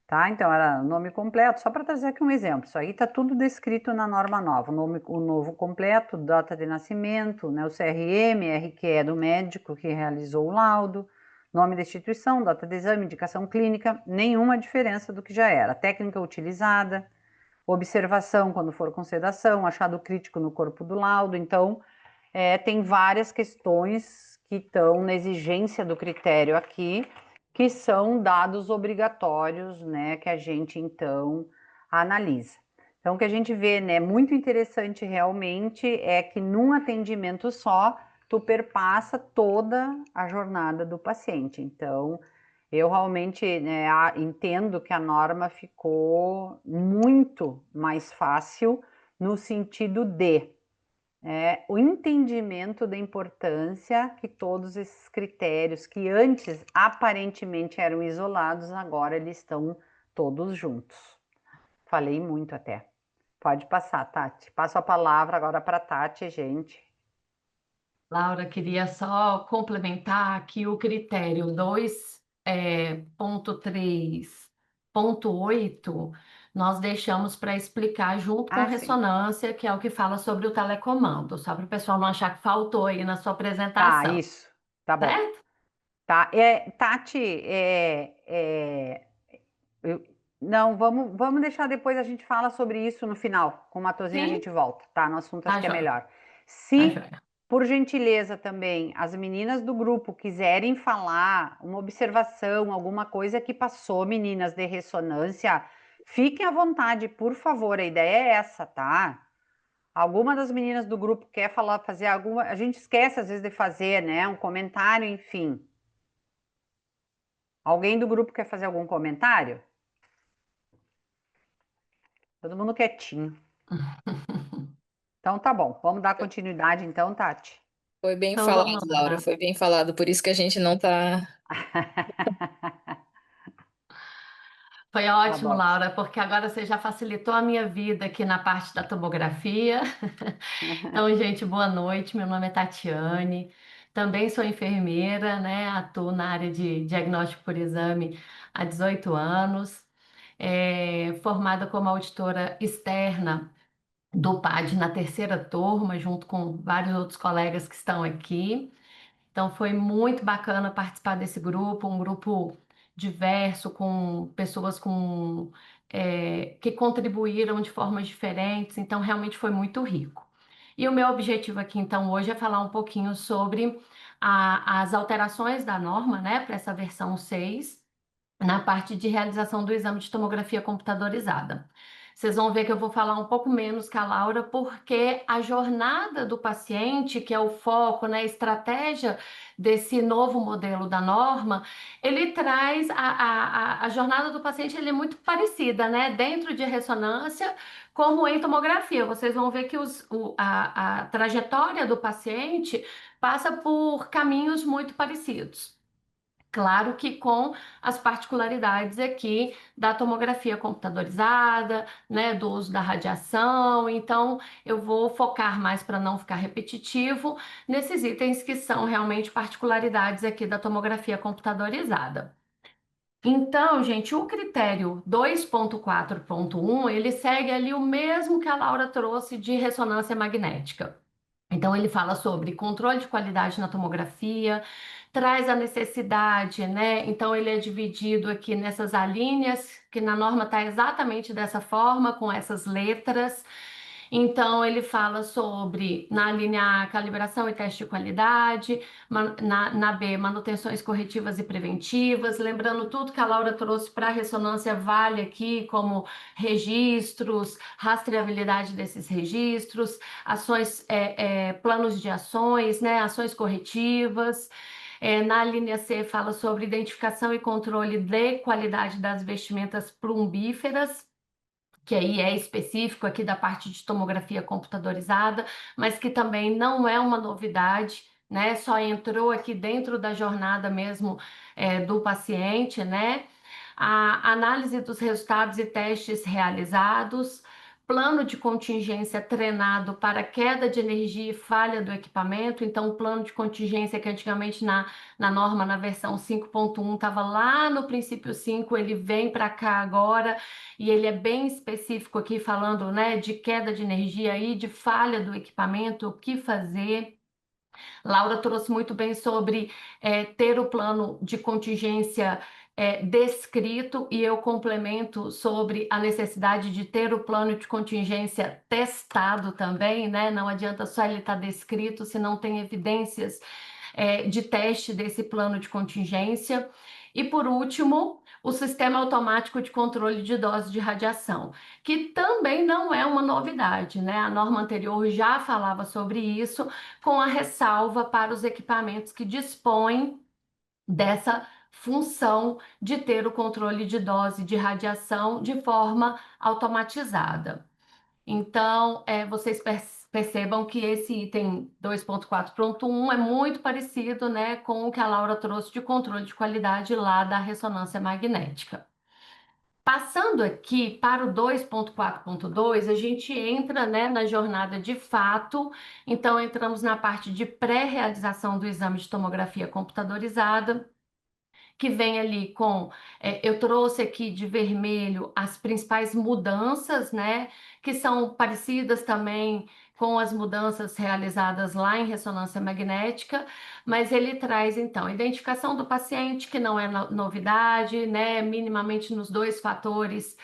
tá? Então era nome completo, só para trazer aqui um exemplo. Isso aí está tudo descrito na norma nova, o novo completo, data de nascimento, né, o CRM, RQE do médico que realizou o laudo, nome da instituição, data de exame, indicação clínica, nenhuma diferença do que já era. Técnica utilizada, observação quando for com sedação, achado crítico no corpo do laudo. Então, tem várias questões que estão na exigência do critério aqui, que são dados obrigatórios, né, que a gente então analisa. Então, o que a gente vê, né, muito interessante realmente é que num atendimento só, tu perpassa toda a jornada do paciente. Então, eu realmente, né, entendo que a norma ficou muito mais fácil no sentido de o entendimento da importância que todos esses critérios que antes aparentemente eram isolados, agora eles estão todos juntos. Falei muito até. Pode passar, Tati. Passo a palavra agora para a Tati, gente. Laura, queria só complementar que o critério 2.3.8 nós deixamos para explicar junto com Ah, sim. ressonância, que é o que fala sobre o telecomando, só para o pessoal não achar que faltou aí na sua Tá, apresentação, isso. Tá bom. certo? Tá. Tati, eu- não, vamos deixar depois a gente fala sobre isso no final. Com o Matozinho a Sim, gente volta, tá? No assunto acho tá que é joia, melhor. tá Se, joia. por gentileza também, as meninas do grupo quiserem falar uma observação, alguma coisa que passou, meninas de ressonância, fiquem à vontade, por favor. A ideia é essa, tá? Alguma das meninas do grupo quer falar, fazer alguma. A gente esquece às vezes de fazer, né? Um comentário, enfim. Alguém do grupo quer fazer algum comentário? Todo mundo quietinho. Então tá bom, vamos dar continuidade então, Tati. Foi bem Então falado, vamos Laura, lá. foi bem falado, por isso que a gente não tá. Foi Tá ótimo, bom. Laura, porque agora você já facilitou a minha vida aqui na parte da tomografia. Então, gente, boa noite. Meu nome é Tatiane. Também sou enfermeira, né? Atuo na área de diagnóstico por exame há 18 anos. Formada como auditora externa do PAD na terceira turma, junto com vários outros colegas que estão aqui. Então foi muito bacana participar desse grupo, um grupo diverso, com pessoas que contribuíram de formas diferentes, então realmente foi muito rico. E o meu objetivo aqui, então, hoje é falar um pouquinho sobre as alterações da norma, né, para essa versão 6 na parte de realização do exame de tomografia computadorizada. Vocês vão ver que eu vou falar um pouco menos que a Laura, porque a jornada do paciente, que é o foco, né, a estratégia desse novo modelo da norma, ele traz a jornada do paciente, ele é muito parecida, né, dentro de ressonância, como em tomografia. Vocês vão ver que a trajetória do paciente passa por caminhos muito parecidos. Claro que com as particularidades aqui da tomografia computadorizada, né, do uso da radiação. Então, eu vou focar mais para não ficar repetitivo nesses itens que são realmente particularidades aqui da tomografia computadorizada. Então, gente, o critério 2.4.1, ele segue ali o mesmo que a Laura trouxe de ressonância magnética. Então, ele fala sobre controle de qualidade na tomografia, traz a necessidade, né? Então, ele é dividido aqui nessas alíneas, que na norma está exatamente dessa forma, com essas letras. Então, ele fala sobre, na linha A, calibração e teste de qualidade, na B, manutenções corretivas e preventivas. Lembrando tudo que a Laura trouxe para a ressonância vale aqui, como registros, rastreabilidade desses registros, ações, planos de ações, né, ações corretivas. Na linha C fala sobre identificação e controle de qualidade das vestimentas plumbíferas, que aí é específico aqui da parte de tomografia computadorizada, mas que também não é uma novidade, né? Só entrou aqui dentro da jornada mesmo do paciente, né? a análise dos resultados e testes realizados, plano de contingência treinado para queda de energia e falha do equipamento. Então, o plano de contingência que antigamente na norma, na versão 5.1, estava lá no princípio 5, ele vem para cá agora e ele é bem específico aqui, falando, né, de queda de energia e de falha do equipamento, o que fazer. Laura trouxe muito bem sobre ter o plano de contingência descrito, e eu complemento sobre a necessidade de ter o plano de contingência testado também, né? Não adianta só ele estar descrito se não tem evidências de teste desse plano de contingência. E por último, o sistema automático de controle de dose de radiação, que também não é uma novidade, né? A norma anterior já falava sobre isso, com a ressalva para os equipamentos que dispõem dessa função de ter o controle de dose de radiação de forma automatizada. Então, vocês percebam que esse item 2.4.1 é muito parecido, né, com o que a Laura trouxe de controle de qualidade lá da ressonância magnética. Passando aqui para o 2.4.2, a gente entra, né, na jornada de fato. Então, entramos na parte de pré-realização do exame de tomografia computadorizada, que vem ali com, eu trouxe aqui de vermelho as principais mudanças, né, que são parecidas também com as mudanças realizadas lá em ressonância magnética, mas ele traz, então, a identificação do paciente, que não é novidade, né, minimamente nos 2 fatores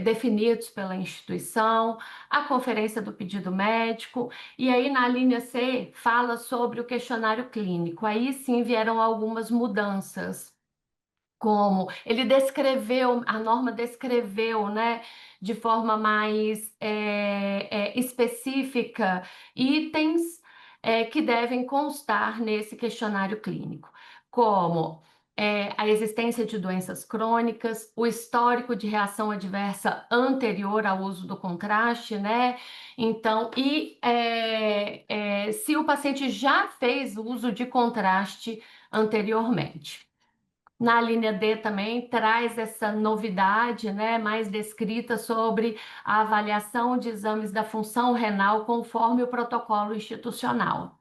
definidos pela instituição, a conferência do pedido médico, e aí na linha C fala sobre o questionário clínico. Aí sim vieram algumas mudanças, como ele descreveu, a norma descreveu, né, de forma mais específica, itens que devem constar nesse questionário clínico, como a existência de doenças crônicas, o histórico de reação adversa anterior ao uso do contraste, né? Então, se o paciente já fez uso de contraste anteriormente. Na linha D também traz essa novidade, né, mais descrita sobre a avaliação de exames da função renal conforme o protocolo institucional.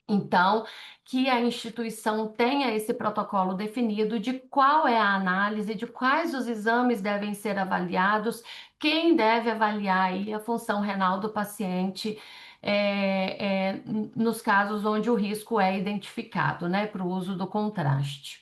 Então, que a instituição tenha esse protocolo definido de qual é a análise, de quais os exames devem ser avaliados, quem deve avaliar aí a função renal do paciente, nos casos onde o risco é identificado, né, para o uso do contraste.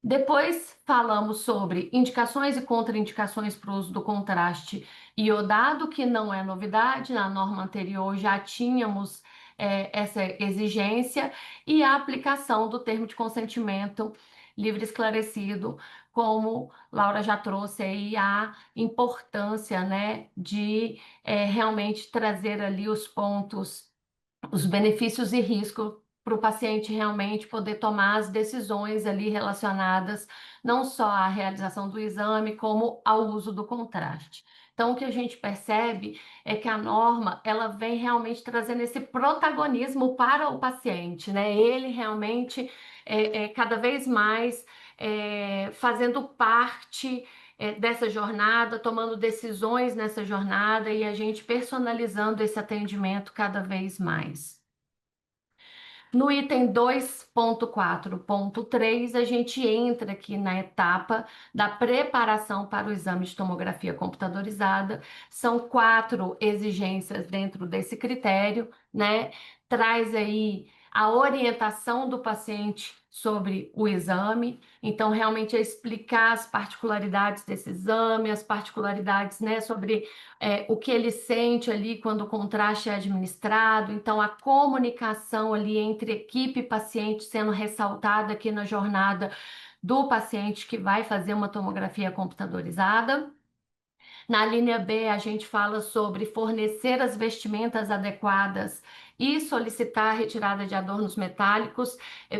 Depois falamos sobre indicações e contraindicações para o uso do contraste iodado, que não é novidade, na norma anterior já tínhamos essa exigência, e a aplicação do termo de consentimento livre esclarecido, como Laura já trouxe aí a importância, né, de realmente trazer ali os pontos, os benefícios e riscos para o paciente realmente poder tomar as decisões ali relacionadas não só à realização do exame, como ao uso do contraste. Então, o que a gente percebe é que a norma, ela vem realmente trazendo esse protagonismo para o paciente, né? Ele realmente cada vez mais fazendo parte dessa jornada, tomando decisões nessa jornada, e a gente personalizando esse atendimento cada vez mais. No item 2.4.3, a gente entra aqui na etapa da preparação para o exame de tomografia computadorizada. São 4 exigências dentro desse critério, né? Traz aí a orientação do paciente sobre o exame. Então, realmente é explicar as particularidades desse exame, as particularidades, né, sobre o que ele sente ali quando o contraste é administrado. Então, a comunicação ali entre equipe e paciente sendo ressaltada aqui na jornada do paciente que vai fazer uma tomografia computadorizada. Na linha B, a gente fala sobre fornecer as vestimentas adequadas e solicitar a retirada de adornos metálicos,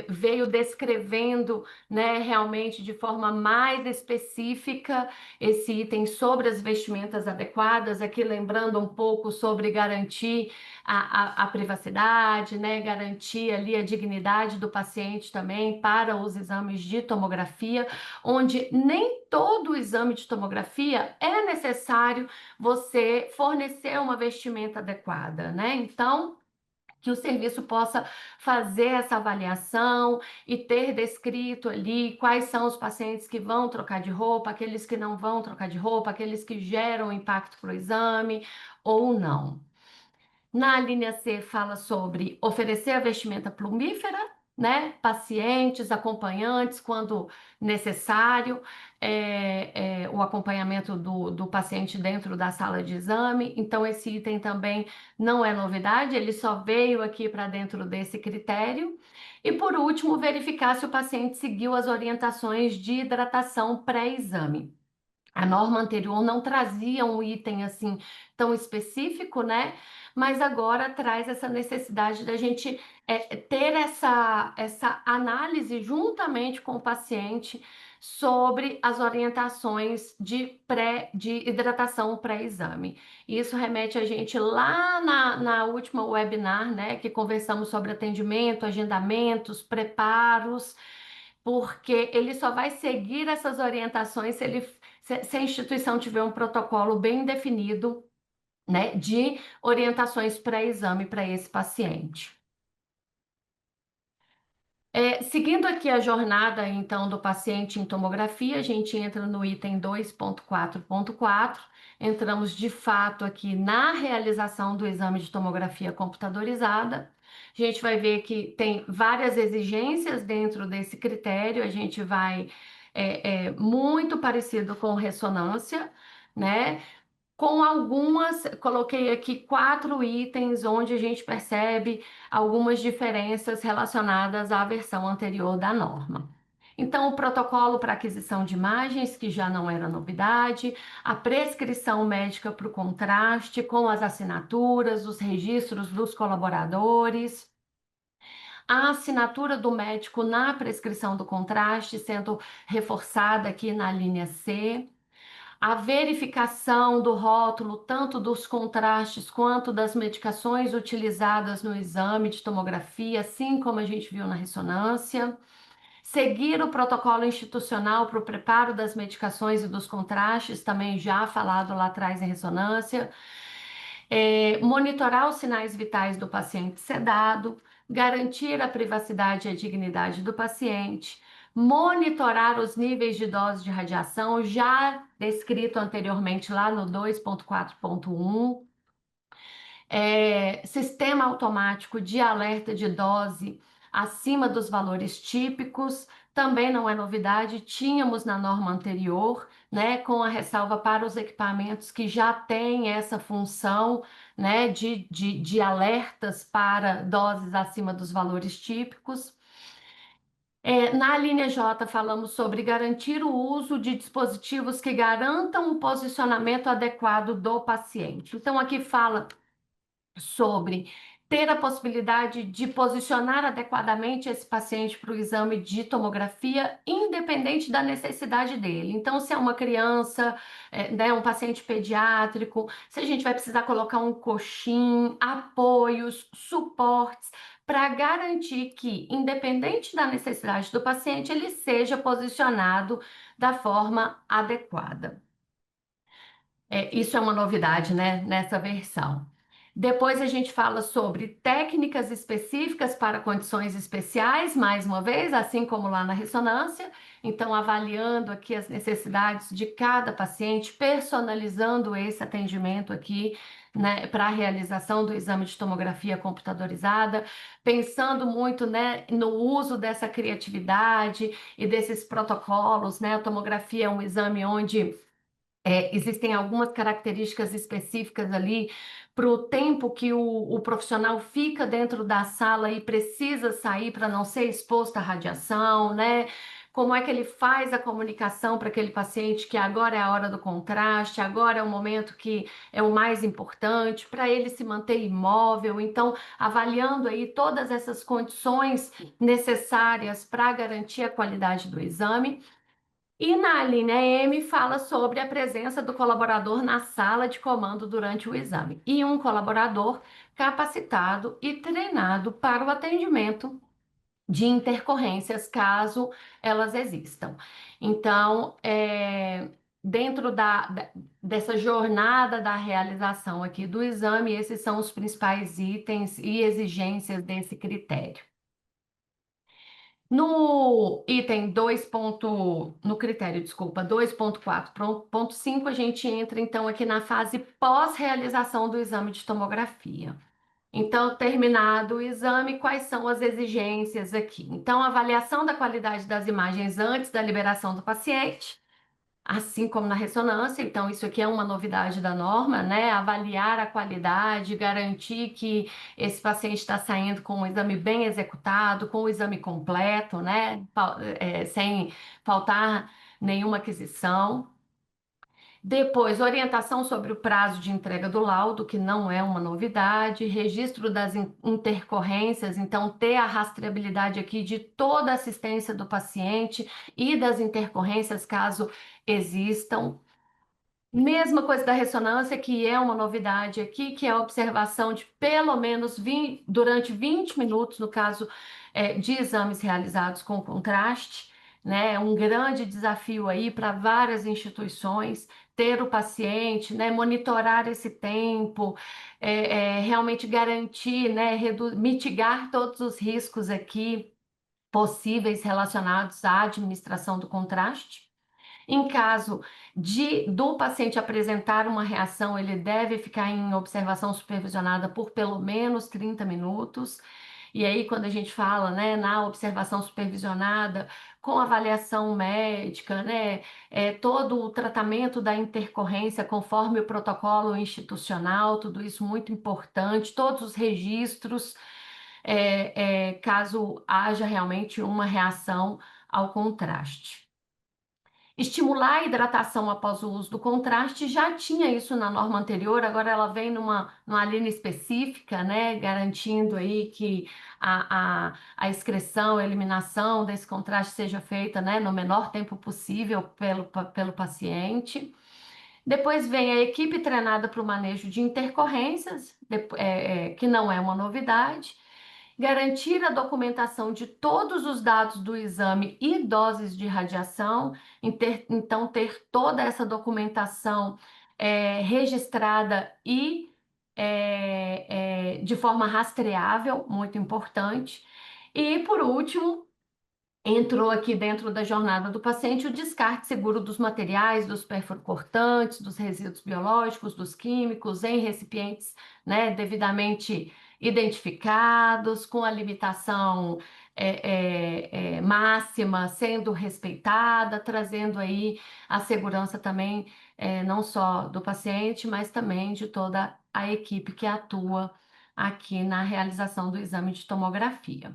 veio descrevendo, né, realmente de forma mais específica esse item sobre as vestimentas adequadas, aqui lembrando um pouco sobre garantir a privacidade, né, garantir ali a dignidade do paciente também para os exames de tomografia, onde nem todo o exame de tomografia é necessário você fornecer uma vestimenta adequada, né? Então, que o serviço possa fazer essa avaliação e ter descrito ali quais são os pacientes que vão trocar de roupa, aqueles que não vão trocar de roupa, aqueles que geram impacto para o exame ou não. Na linha C fala sobre oferecer a vestimenta plumífera, né? Pacientes, acompanhantes, quando necessário, o acompanhamento do paciente dentro da sala de exame. Então, esse item também não é novidade, ele só veio aqui para dentro desse critério. E, por último, verificar se o paciente seguiu as orientações de hidratação pré-exame. A norma anterior não trazia um item assim tão específico, né? Mas agora traz essa necessidade da gente ter essa análise juntamente com o paciente sobre as orientações de hidratação pré-exame. Isso remete a gente lá na última webinar, né? Que conversamos sobre atendimento, agendamentos, preparos, porque ele só vai seguir essas orientações se a instituição tiver um protocolo bem definido, né, de orientações pré-exame para esse paciente. Seguindo aqui a jornada, então, do paciente em tomografia, a gente entra no item 2.4.4, entramos de fato aqui na realização do exame de tomografia computadorizada. A gente vai ver que tem várias exigências dentro desse critério, a gente vai muito parecido com ressonância, né? Com algumas, coloquei aqui 4 itens onde a gente percebe algumas diferenças relacionadas à versão anterior da norma. Então, o protocolo para aquisição de imagens, que já não era novidade, a prescrição médica para o contraste, com as assinaturas, os registros dos colaboradores, a assinatura do médico na prescrição do contraste, sendo reforçada aqui na linha C, a verificação do rótulo, tanto dos contrastes quanto das medicações utilizadas no exame de tomografia, assim como a gente viu na ressonância. Seguir o protocolo institucional para o preparo das medicações e dos contrastes, também já falado lá atrás em ressonância. Monitorar os sinais vitais do paciente sedado, garantir a privacidade e a dignidade do paciente, monitorar os níveis de dose de radiação, já descrito anteriormente lá no 2.4.1, sistema automático de alerta de dose acima dos valores típicos, também não é novidade, tínhamos na norma anterior, né, com a ressalva para os equipamentos que já têm essa função, né, de alertas para doses acima dos valores típicos. Na linha J, falamos sobre garantir o uso de dispositivos que garantam o posicionamento adequado do paciente. Então, aqui fala sobre ter a possibilidade de posicionar adequadamente esse paciente para o exame de tomografia, independente da necessidade dele. Então, se é uma criança, né, um paciente pediátrico, se a gente vai precisar colocar um coxim, apoios, suportes, para garantir que, independente da necessidade do paciente, ele seja posicionado da forma adequada. Isso é uma novidade, né, nessa versão. Depois a gente fala sobre técnicas específicas para condições especiais, mais uma vez, assim como lá na ressonância. Então, avaliando aqui as necessidades de cada paciente, personalizando esse atendimento aqui, né, para a realização do exame de tomografia computadorizada, pensando muito, né, no uso dessa criatividade e desses protocolos, né? A tomografia é um exame onde existem algumas características específicas ali para o tempo que o profissional fica dentro da sala e precisa sair para não ser exposto à radiação, né? como é que ele faz a comunicação para aquele paciente que agora é a hora do contraste, agora é o momento que é o mais importante, para ele se manter imóvel. Então, avaliando aí todas essas condições necessárias para garantir a qualidade do exame. E na linha M fala sobre a presença do colaborador na sala de comando durante o exame e um colaborador capacitado e treinado para o atendimento de intercorrências, caso elas existam. Então, dentro dessa jornada da realização aqui do exame, esses são os principais itens e exigências desse critério. No item 2. No critério, desculpa, 2.4.5, a gente entra então aqui na fase pós-realização do exame de tomografia. Então, terminado o exame, quais são as exigências aqui? Então, avaliação da qualidade das imagens antes da liberação do paciente, assim como na ressonância. Então, isso aqui é uma novidade da norma, né? Avaliar a qualidade, garantir que esse paciente está saindo com o exame bem executado, com o exame completo, né? Sem faltar nenhuma aquisição. Depois, orientação sobre o prazo de entrega do laudo, que não é uma novidade, registro das intercorrências, então ter a rastreabilidade aqui de toda a assistência do paciente e das intercorrências, caso existam. Mesma coisa da ressonância, que é uma novidade aqui, que é a observação de pelo menos durante 20 minutos, no caso de exames realizados com contraste, né? Um grande desafio aí para várias instituições, ter o paciente, né? Monitorar esse tempo, realmente garantir, né? Mitigar todos os riscos aqui possíveis relacionados à administração do contraste. Em caso do paciente apresentar uma reação, ele deve ficar em observação supervisionada por pelo menos 30 minutos. E aí, quando a gente fala, né, na observação supervisionada, com avaliação médica, né, todo o tratamento da intercorrência conforme o protocolo institucional, tudo isso muito importante, todos os registros, caso haja realmente uma reação ao contraste. Estimular a hidratação após o uso do contraste, já tinha isso na norma anterior, agora ela vem numa linha específica, né, garantindo aí que a excreção, a eliminação desse contraste seja feita, né, no menor tempo possível pelo paciente. Depois vem a equipe treinada para o manejo de intercorrências, que não é uma novidade. Garantir a documentação de todos os dados do exame e doses de radiação, então ter toda essa documentação registrada e de forma rastreável, muito importante. E, por último, entrou aqui dentro da jornada do paciente o descarte seguro dos materiais, dos perfluorocortantes, dos resíduos biológicos, dos químicos, em recipientes, né, devidamente identificados, com a limitação máxima sendo respeitada, trazendo aí a segurança também, não só do paciente, mas também de toda a equipe que atua aqui na realização do exame de tomografia.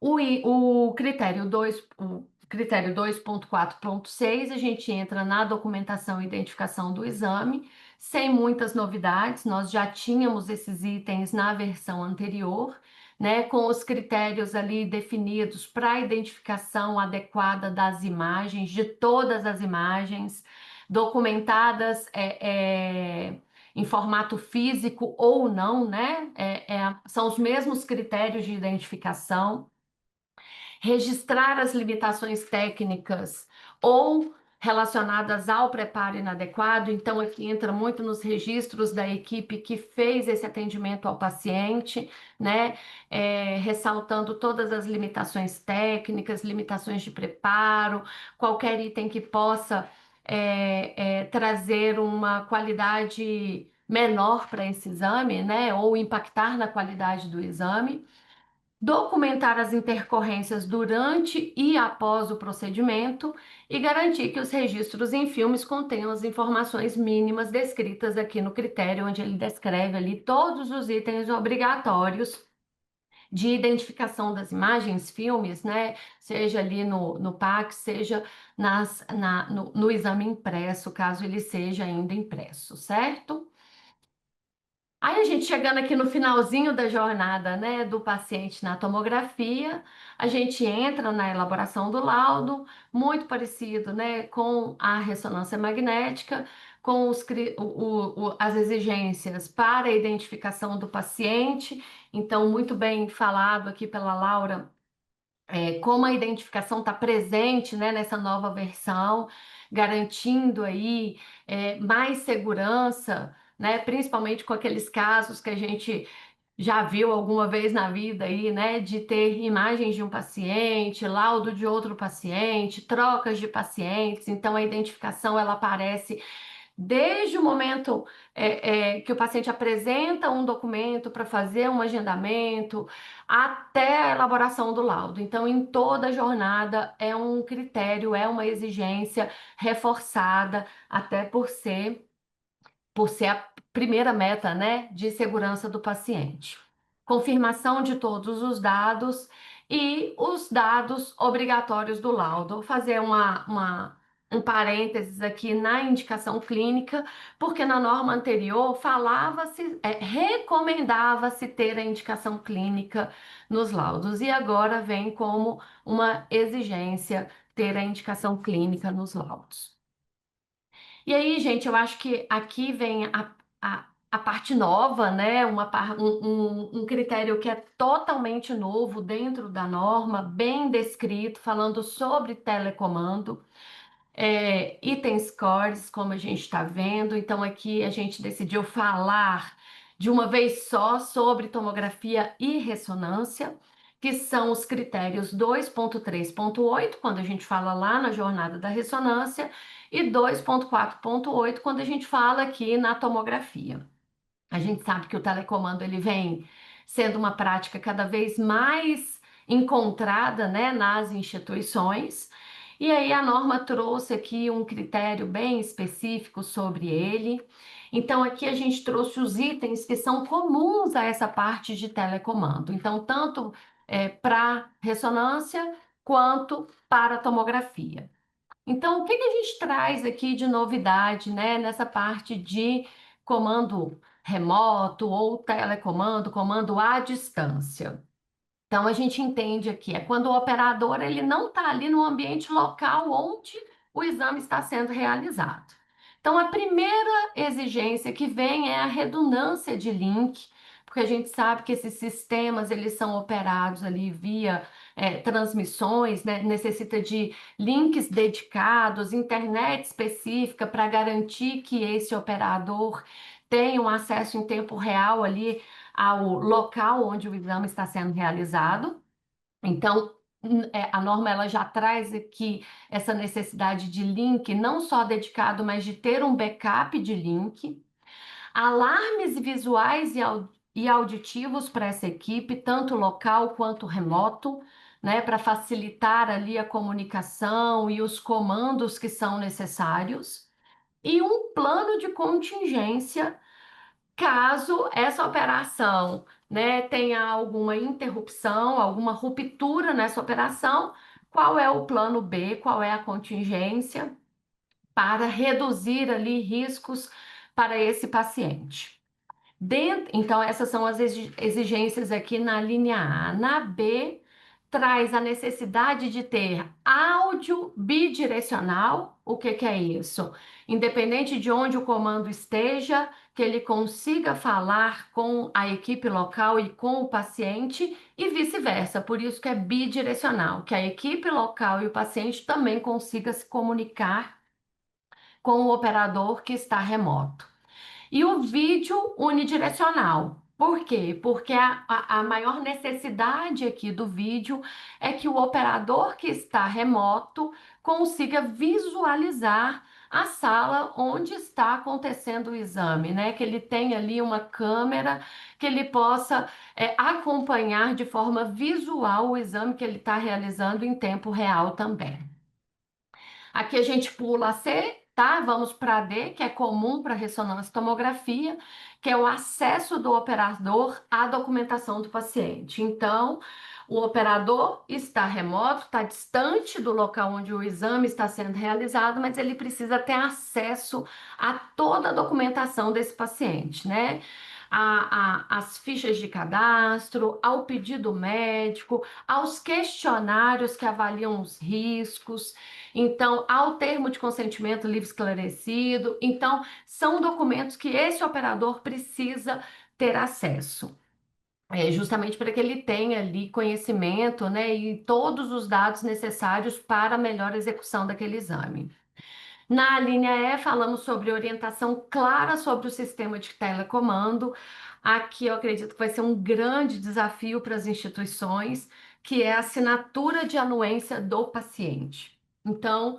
O critério 2.4.6, a gente entra na documentação e identificação do exame, sem muitas novidades, nós já tínhamos esses itens na versão anterior, né, com os critérios ali definidos para a identificação adequada das imagens, de todas as imagens, documentadas em formato físico ou não, né? São os mesmos critérios de identificação. Registrar as limitações técnicas ou relacionadas ao preparo inadequado, então aqui entra muito nos registros da equipe que fez esse atendimento ao paciente, né, ressaltando todas as limitações técnicas, limitações de preparo, qualquer item que possa trazer uma qualidade menor para esse exame, né, ou impactar na qualidade do exame. Documentar as intercorrências durante e após o procedimento e garantir que os registros em filmes contenham as informações mínimas descritas aqui no critério, onde ele descreve ali todos os itens obrigatórios de identificação das imagens, filmes, né? Seja ali no PAC, seja no exame impresso, caso ele seja ainda impresso, certo? Aí a gente chegando aqui no finalzinho da jornada, né, do paciente na tomografia, a gente entra na elaboração do laudo, muito parecido, né, com a ressonância magnética, com as exigências para a identificação do paciente. Então, muito bem falado aqui pela Laura, como a identificação está presente, né, nessa nova versão, garantindo aí mais segurança, né, principalmente com aqueles casos que a gente já viu alguma vez na vida aí, né, de ter imagens de um paciente, laudo de outro paciente, trocas de pacientes. Então a identificação ela aparece desde o momento que o paciente apresenta um documento para fazer um agendamento, até a elaboração do laudo. Então, em toda a jornada, é um critério, é uma exigência reforçada, até por ser a primeira meta, né, de segurança do paciente. Confirmação de todos os dados e os dados obrigatórios do laudo. Vou fazer um parênteses aqui na indicação clínica, porque na norma anterior falava-se, recomendava-se ter a indicação clínica nos laudos, e agora vem como uma exigência ter a indicação clínica nos laudos. E aí, gente, eu acho que aqui vem a parte nova, né? Um critério que é totalmente novo dentro da norma, bem descrito, falando sobre telecomando, item scores, como a gente está vendo. Então, aqui a gente decidiu falar de uma vez só sobre tomografia e ressonância, que são os critérios 2.3.8, quando a gente fala lá na jornada da ressonância, e 2.4.8, quando a gente fala aqui na tomografia. A gente sabe que o telecomando ele vem sendo uma prática cada vez mais encontrada, né, nas instituições. E aí a norma trouxe aqui um critério bem específico sobre ele. Então aqui a gente trouxe os itens que são comuns a essa parte de telecomando. Então tanto para ressonância quanto para tomografia. Então, o que a gente traz aqui de novidade, né, nessa parte de comando remoto ou telecomando, comando à distância? Então, a gente entende aqui, quando o operador ele não está ali no ambiente local onde o exame está sendo realizado. Então, a primeira exigência que vem é a redundância de link, porque a gente sabe que esses sistemas eles são operados ali via transmissões, né? Necessita de links dedicados, internet específica para garantir que esse operador tenha um acesso em tempo real ali ao local onde o exame está sendo realizado. Então, a norma ela já traz aqui essa necessidade de link, não só dedicado, mas de ter um backup de link. Alarmes visuais e auditivos para essa equipe, tanto local quanto remoto, né, para facilitar ali a comunicação e os comandos que são necessários. E um plano de contingência caso essa operação, né, tenha alguma interrupção, alguma ruptura nessa operação, qual é o plano B, qual é a contingência para reduzir ali riscos para esse paciente. Então, essas são as exigências aqui na linha A. Na B, traz a necessidade de ter áudio bidirecional. O que é isso? Independente de onde o comando esteja, que ele consiga falar com a equipe local e com o paciente e vice-versa. Por isso que é bidirecional, que a equipe local e o paciente também consiga se comunicar com o operador que está remoto. E o vídeo unidirecional. Por quê? Porque a maior necessidade aqui do vídeo é que o operador que está remoto consiga visualizar a sala onde está acontecendo o exame, né? Que ele tenha ali uma câmera que ele possa acompanhar de forma visual o exame que ele está realizando em tempo real também. Aqui a gente pula a C, tá? Vamos para D, que é comum para ressonância e tomografia, que é o acesso do operador à documentação do paciente. Então, o operador está remoto, está distante do local onde o exame está sendo realizado, mas ele precisa ter acesso a toda a documentação desse paciente, né? As fichas de cadastro, ao pedido médico, aos questionários que avaliam os riscos, então, ao termo de consentimento livre esclarecido. Então, são documentos que esse operador precisa ter acesso. Justamente para que ele tenha ali conhecimento, né, e todos os dados necessários para a melhor execução daquele exame. Na linha E, falamos sobre orientação clara sobre o sistema de telecomando. Aqui eu acredito que vai ser um grande desafio para as instituições, que é a assinatura de anuência do paciente. Então,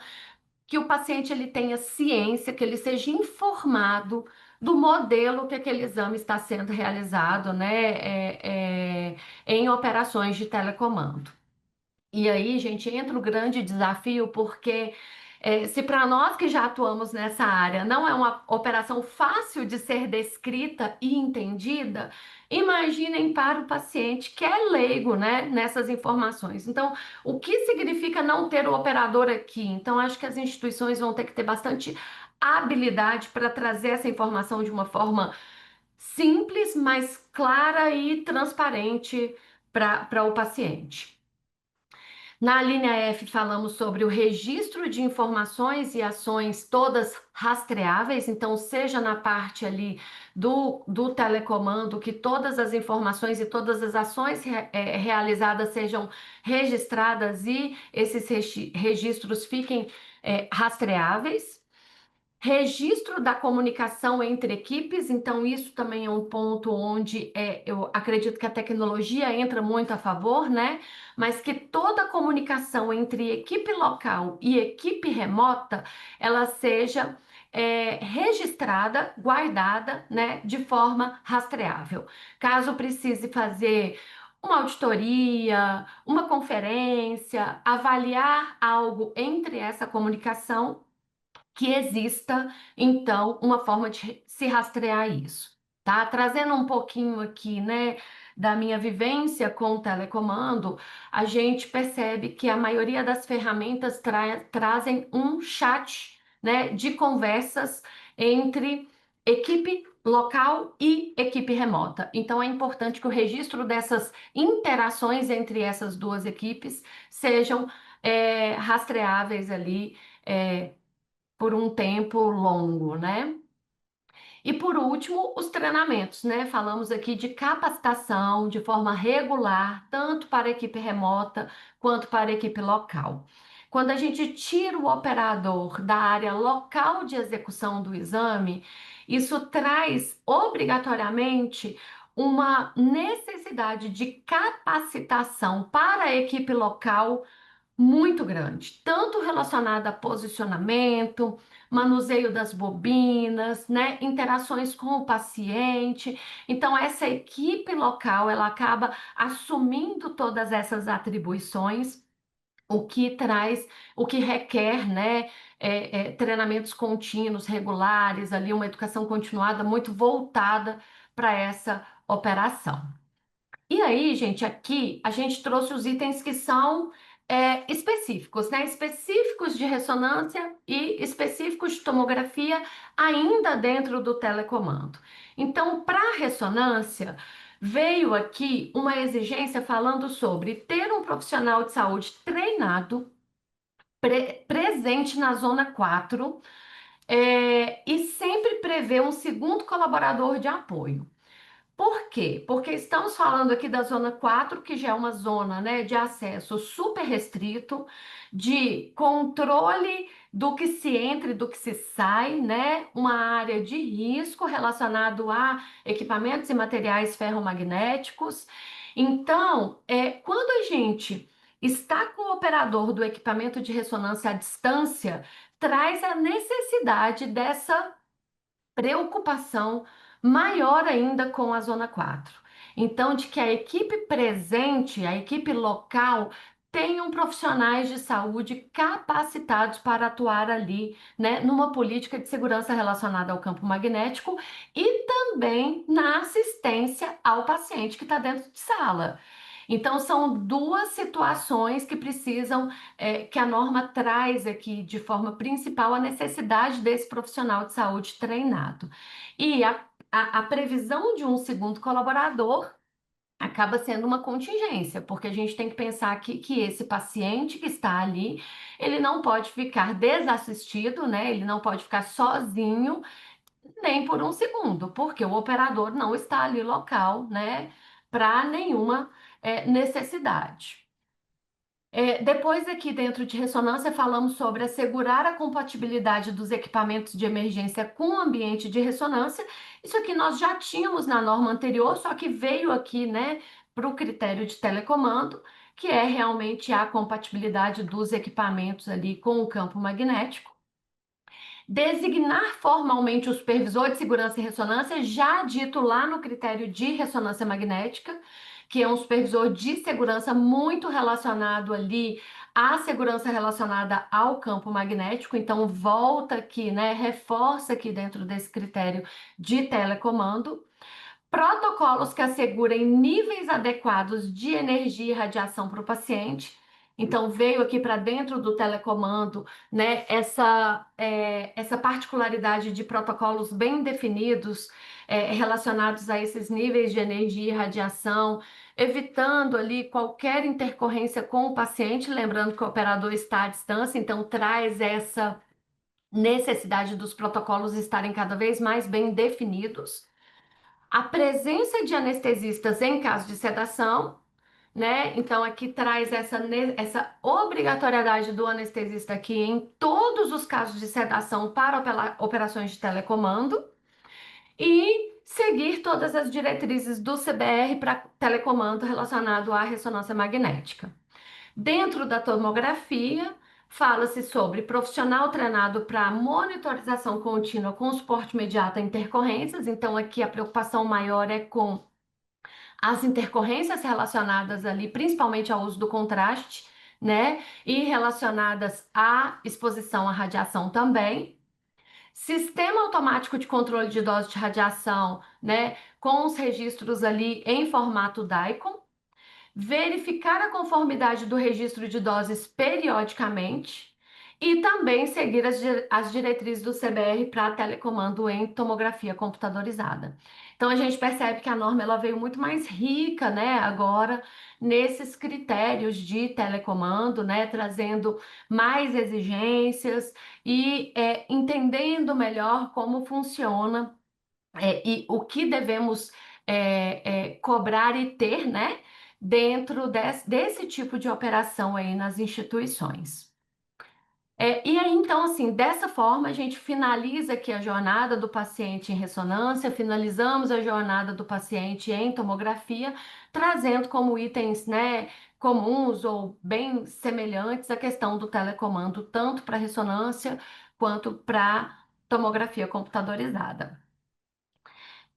que o paciente ele tenha ciência, que ele seja informado do modelo que aquele exame está sendo realizado, né, em operações de telecomando. E aí, gente, entra o grande desafio, porque se para nós que já atuamos nessa área não é uma operação fácil de ser descrita e entendida, imaginem para o paciente que é leigo, né, nessas informações. Então, o que significa não ter o operador aqui? Então, acho que as instituições vão ter que ter bastante habilidade para trazer essa informação de uma forma simples, mas clara e transparente para o paciente. Na linha F, falamos sobre o registro de informações e ações todas rastreáveis, então, seja na parte ali do telecomando, que todas as informações e todas as ações realizadas sejam registradas e esses registros fiquem rastreáveis. Registro da comunicação entre equipes, então isso também é um ponto onde eu acredito que a tecnologia entra muito a favor, né? Mas que toda a comunicação entre equipe local e equipe remota, ela seja registrada, guardada, né, de forma rastreável. Caso precise fazer uma auditoria, uma conferência, avaliar algo entre essa comunicação, que exista, então, uma forma de se rastrear isso, tá? Trazendo um pouquinho aqui, né, da minha vivência com o telecomando, a gente percebe que a maioria das ferramentas trazem um chat, né, de conversas entre equipe local e equipe remota. Então, é importante que o registro dessas interações entre essas duas equipes sejam rastreáveis ali, por um tempo longo, né? E por último, os treinamentos, né? Falamos aqui de capacitação de forma regular, tanto para a equipe remota quanto para a equipe local. Quando a gente tira o operador da área local de execução do exame, isso traz obrigatoriamente uma necessidade de capacitação para a equipe local muito grande, tanto relacionada a posicionamento, manuseio das bobinas, né, interações com o paciente. Então, essa equipe local, ela acaba assumindo todas essas atribuições, o que traz, o que requer, né, treinamentos contínuos, regulares, ali uma educação continuada muito voltada para essa operação. E aí, gente, aqui a gente trouxe os itens que são específicos, né? Específicos de ressonância e específicos de tomografia, ainda dentro do telecomando. Então, para ressonância, veio aqui uma exigência falando sobre ter um profissional de saúde treinado, presente na zona 4, e sempre prever um segundo colaborador de apoio. Por quê? Porque estamos falando aqui da zona 4, que já é uma zona, né, de acesso super restrito, de controle do que se entra e do que se sai, né? Uma área de risco relacionado a equipamentos e materiais ferromagnéticos. Então, quando a gente está com o operador do equipamento de ressonância à distância, traz a necessidade dessa preocupação maior ainda com a zona 4. Então, de que a equipe presente, a equipe local, tenham profissionais de saúde capacitados para atuar ali, né, numa política de segurança relacionada ao campo magnético e também na assistência ao paciente que está dentro de sala. Então, são duas situações que precisam, que a norma traz aqui de forma principal a necessidade desse profissional de saúde treinado. E a previsão de um segundo colaborador acaba sendo uma contingência, porque a gente tem que pensar que esse paciente que está ali, ele não pode ficar desassistido, né? Ele não pode ficar sozinho nem por um segundo, porque o operador não está ali local, né, para nenhuma necessidade. Depois aqui dentro de ressonância falamos sobre assegurar a compatibilidade dos equipamentos de emergência com o ambiente de ressonância. Isso aqui nós já tínhamos na norma anterior, só que veio aqui, né, para o critério de telecomando, que é realmente a compatibilidade dos equipamentos ali com o campo magnético. Designar formalmente o supervisor de segurança e ressonância, já dito lá no critério de ressonância magnética, que é um supervisor de segurança muito relacionado ali à segurança relacionada ao campo magnético. Então, volta aqui, né? Reforça aqui dentro desse critério de telecomando. Protocolos que assegurem níveis adequados de energia e radiação para o paciente. Então, veio aqui para dentro do telecomando, né, essa particularidade de protocolos bem definidos, relacionados a esses níveis de energia e radiação, evitando ali qualquer intercorrência com o paciente, lembrando que o operador está à distância, então traz essa necessidade dos protocolos estarem cada vez mais bem definidos. A presença de anestesistas em caso de sedação, né? Então, aqui traz essa obrigatoriedade do anestesista aqui em todos os casos de sedação para operações de telecomando e seguir todas as diretrizes do CBR para telecomando relacionado à ressonância magnética. Dentro da tomografia, fala-se sobre profissional treinado para monitorização contínua com suporte imediato a intercorrências. Então, aqui a preocupação maior é com as intercorrências relacionadas ali, principalmente ao uso do contraste, né? E relacionadas à exposição à radiação também. Sistema automático de controle de dose de radiação, né? Com os registros ali em formato DICOM. Verificar a conformidade do registro de doses periodicamente e também seguir as diretrizes do CBR para telecomando em tomografia computadorizada. Então a gente percebe que a norma ela veio muito mais rica, né, agora nesses critérios de telecomando, né, trazendo mais exigências e entendendo melhor como funciona e o que devemos cobrar e ter, né, dentro desse tipo de operação aí nas instituições. E aí, então, assim, dessa forma, a gente finaliza aqui a jornada do paciente em ressonância, finalizamos a jornada do paciente em tomografia, trazendo como itens, né, comuns ou bem semelhantes a questão do telecomando, tanto para ressonância quanto para tomografia computadorizada.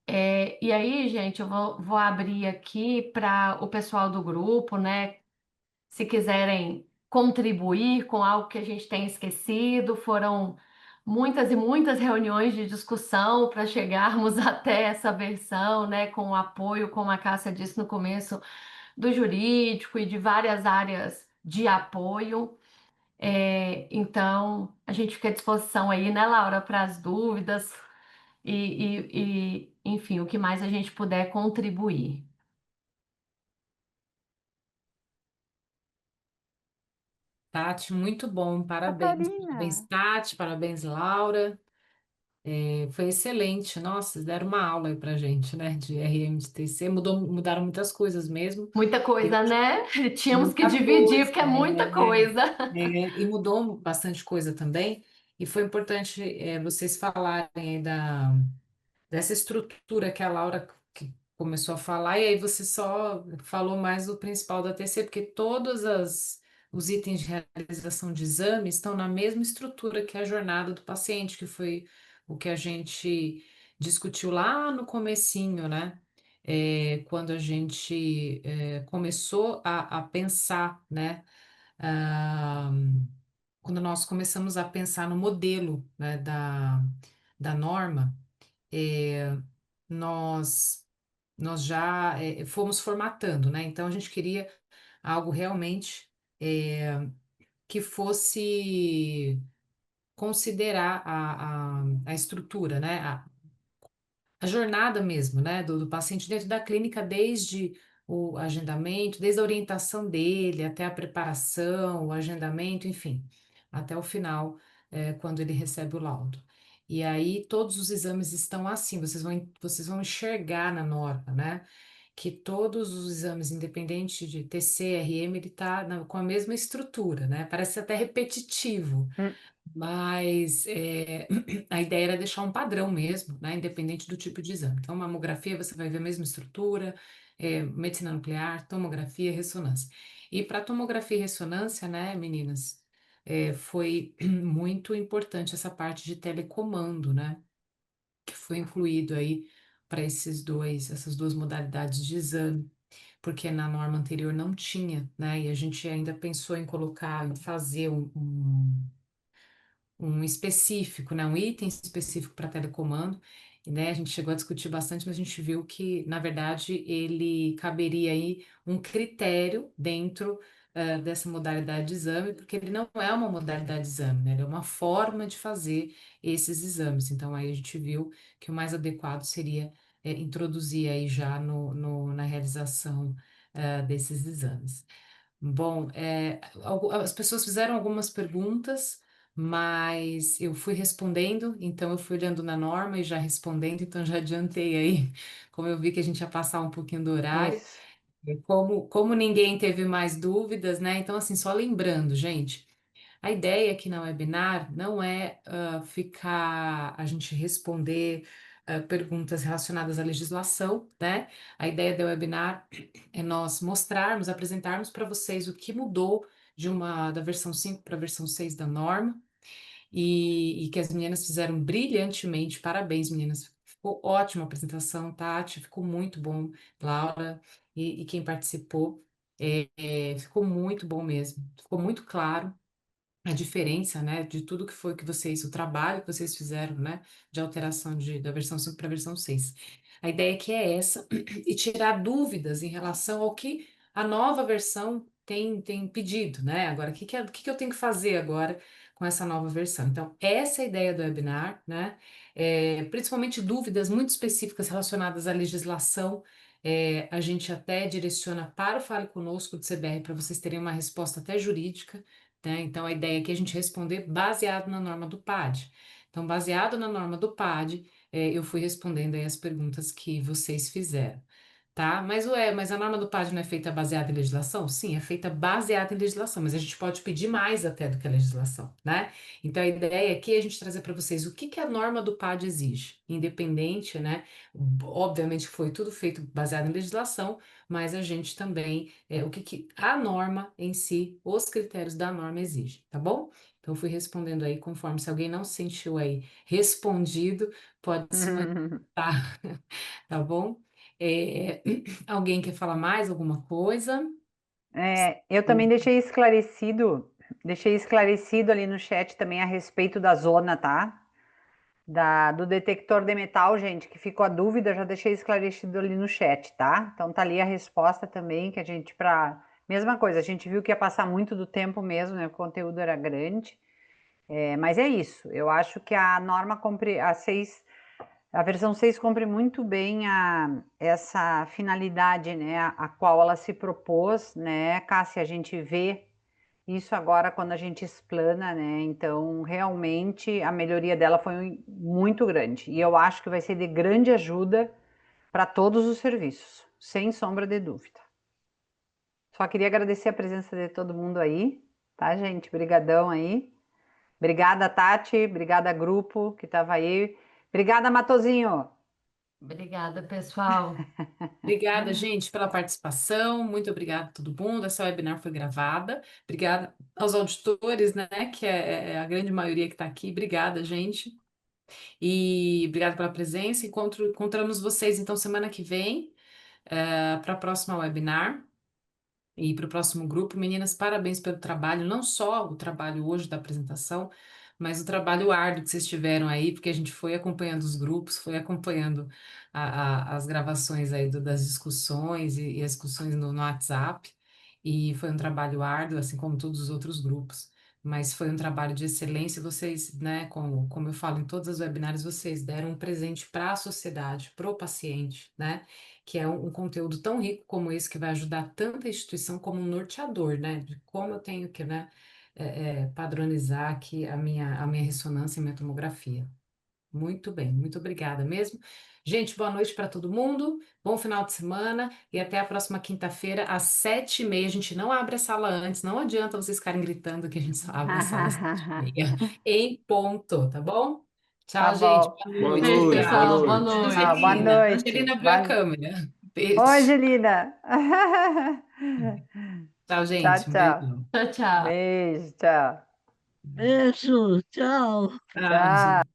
E aí, gente, eu vou abrir aqui para o pessoal do grupo, né? Se quiserem contribuir com algo que a gente tem esquecido, foram muitas e muitas reuniões de discussão para chegarmos até essa versão, né? Com o apoio, como a Cássia disse no começo, do jurídico e de várias áreas de apoio. Então, a gente fica à disposição aí, né, Laura, para as dúvidas enfim, o que mais a gente puder contribuir. Tati, muito bom, parabéns. Parabéns, Catarina, Tati, parabéns, Laura. Foi excelente. Nossa, deram uma aula aí pra gente, né, de RMTC. Mudaram muitas coisas mesmo. Muita Eu coisa, né? Tínhamos que muita dividir, coisa, porque é muita coisa. e mudou bastante coisa também. E foi importante vocês falarem aí dessa estrutura que a Laura que começou a falar, e aí você só falou mais o principal da TC, porque os itens de realização de exame estão na mesma estrutura que a jornada do paciente, que foi o que a gente discutiu lá no comecinho, né? Quando a gente começou a pensar, né, ah, quando nós começamos a pensar no modelo, né, da norma, eh, nós, nós já fomos formatando, né? Então a gente queria algo realmente que fosse considerar a estrutura, né? A jornada mesmo, né, do paciente dentro da clínica, desde o agendamento, desde a orientação dele, até a preparação, o agendamento, enfim, até o final, quando ele recebe o laudo. E aí todos os exames estão assim, vocês vão enxergar na norma, né, que todos os exames, independente de TC, RM, ele está com a mesma estrutura, né, parece até repetitivo, Hum, mas a ideia era deixar um padrão mesmo, né? Independente do tipo de exame. Então, mamografia, você vai ver a mesma estrutura, medicina nuclear, tomografia, ressonância. E para tomografia e ressonância, né, meninas, foi muito importante essa parte de telecomando, né? Que foi incluído aí para essas duas modalidades de exame, porque na norma anterior não tinha, né? E a gente ainda pensou em colocar, em fazer um específico, né, um item específico para telecomando, e, né, a gente chegou a discutir bastante, mas a gente viu que, na verdade, ele caberia aí um critério dentro dessa modalidade de exame, porque ele não é uma modalidade de exame, né, ele é uma forma de fazer esses exames. Então, aí a gente viu que o mais adequado seria introduzir aí já na realização desses exames. Bom, as pessoas fizeram algumas perguntas, mas eu fui respondendo, então eu fui olhando na norma e já respondendo, então já adiantei aí, como eu vi que a gente ia passar um pouquinho do horário, isso. e como ninguém teve mais dúvidas, né? Então, assim, só lembrando, gente. A ideia aqui na webinar não é ficar a gente responder perguntas relacionadas à legislação, né? A ideia do webinar é nós mostrarmos, apresentarmos para vocês o que mudou da versão 5 para a versão 6 da norma e que as meninas fizeram brilhantemente. Parabéns, meninas. Ficou ótima a apresentação, Tati, ficou muito bom, Laura e quem participou. Ficou muito bom mesmo, ficou muito claro a diferença, né, de tudo que foi que vocês, o trabalho que vocês fizeram, né, de alteração da versão 5 para a versão 6. A ideia aqui é essa, e tirar dúvidas em relação ao que a nova versão tem pedido, né? Agora, o que que eu tenho que fazer agora com essa nova versão? Então, essa é a ideia do webinar, né? Principalmente dúvidas muito específicas relacionadas à legislação, a gente até direciona para o Fale Conosco do CBR para vocês terem uma resposta até jurídica, né? Então, a ideia aqui é a gente responder baseado na norma do PAD. Então, baseado na norma do PAD, eu fui respondendo aí as perguntas que vocês fizeram, tá? Mas a norma do PAD não é feita baseada em legislação? Sim, é feita baseada em legislação, mas a gente pode pedir mais até do que a legislação, né? Então, a ideia aqui é a gente trazer para vocês o que que a norma do PAD exige, independente, né? Obviamente que foi tudo feito baseado em legislação, mas a gente também, o que que a norma em si, os critérios da norma exigem, tá bom? Então, eu fui respondendo aí conforme, se alguém não se sentiu aí respondido, pode se manifestar, tá bom? É, alguém quer falar mais alguma coisa? Eu também deixei esclarecido ali no chat também a respeito da zona, tá? Do detector de metal, gente, que ficou a dúvida, eu já deixei esclarecido ali no chat, tá? Então tá ali a resposta também, que a gente mesma coisa, a gente viu que ia passar muito do tempo mesmo, né? O conteúdo era grande. Mas é isso, eu acho que a norma cumpre, a versão 6 cumpre muito bem essa finalidade, né, a qual ela se propôs, né, Cássia, a gente vê isso agora quando a gente explana, né, então realmente a melhoria dela foi muito grande, e eu acho que vai ser de grande ajuda para todos os serviços, sem sombra de dúvida. Só queria agradecer a presença de todo mundo aí, tá, gente? Brigadão aí. Obrigada, Tati. Obrigada, grupo que estava aí. Obrigada, Matozinho. Obrigada, pessoal. Obrigada, gente, pela participação. Muito obrigada a todo mundo. Essa webinar foi gravada. Obrigada aos auditores, né, que é a grande maioria que está aqui. Obrigada, gente. E obrigada pela presença. Encontramos vocês, então, semana que vem, para a próxima webinar. E para o próximo grupo, meninas, parabéns pelo trabalho, não só o trabalho hoje da apresentação, mas o trabalho árduo que vocês tiveram aí, porque a gente foi acompanhando os grupos, foi acompanhando as gravações aí das discussões e as discussões no WhatsApp, e foi um trabalho árduo, assim como todos os outros grupos, mas foi um trabalho de excelência. Vocês, né, como eu falo em todas as webinários, vocês deram um presente para a sociedade, para o paciente, né? Que é um conteúdo tão rico como esse, que vai ajudar tanto a instituição como um norteador, né? De como eu tenho que, né, padronizar aqui a minha ressonância e minha tomografia. Muito bem, muito obrigada mesmo. Gente, boa noite para todo mundo, bom final de semana e até a próxima quinta-feira, às 7h30. A gente não abre a sala antes, não adianta vocês ficarem gritando que a gente só abre a sala às 7h30, em ponto, tá bom? Tá Tchau, gente. bom. Boa Boa noite. Beijo, noite, boa pessoal. Boa noite. Tchau, boa noite. Angelina. noite. Angelina abriu a câmera. Oi, Beijo. Angelina. Tchau, Tchau, gente. Um tchau. beijão. Tchau, tchau. Beijo, tchau. Beijo, tchau. Tchau, Tchau. gente.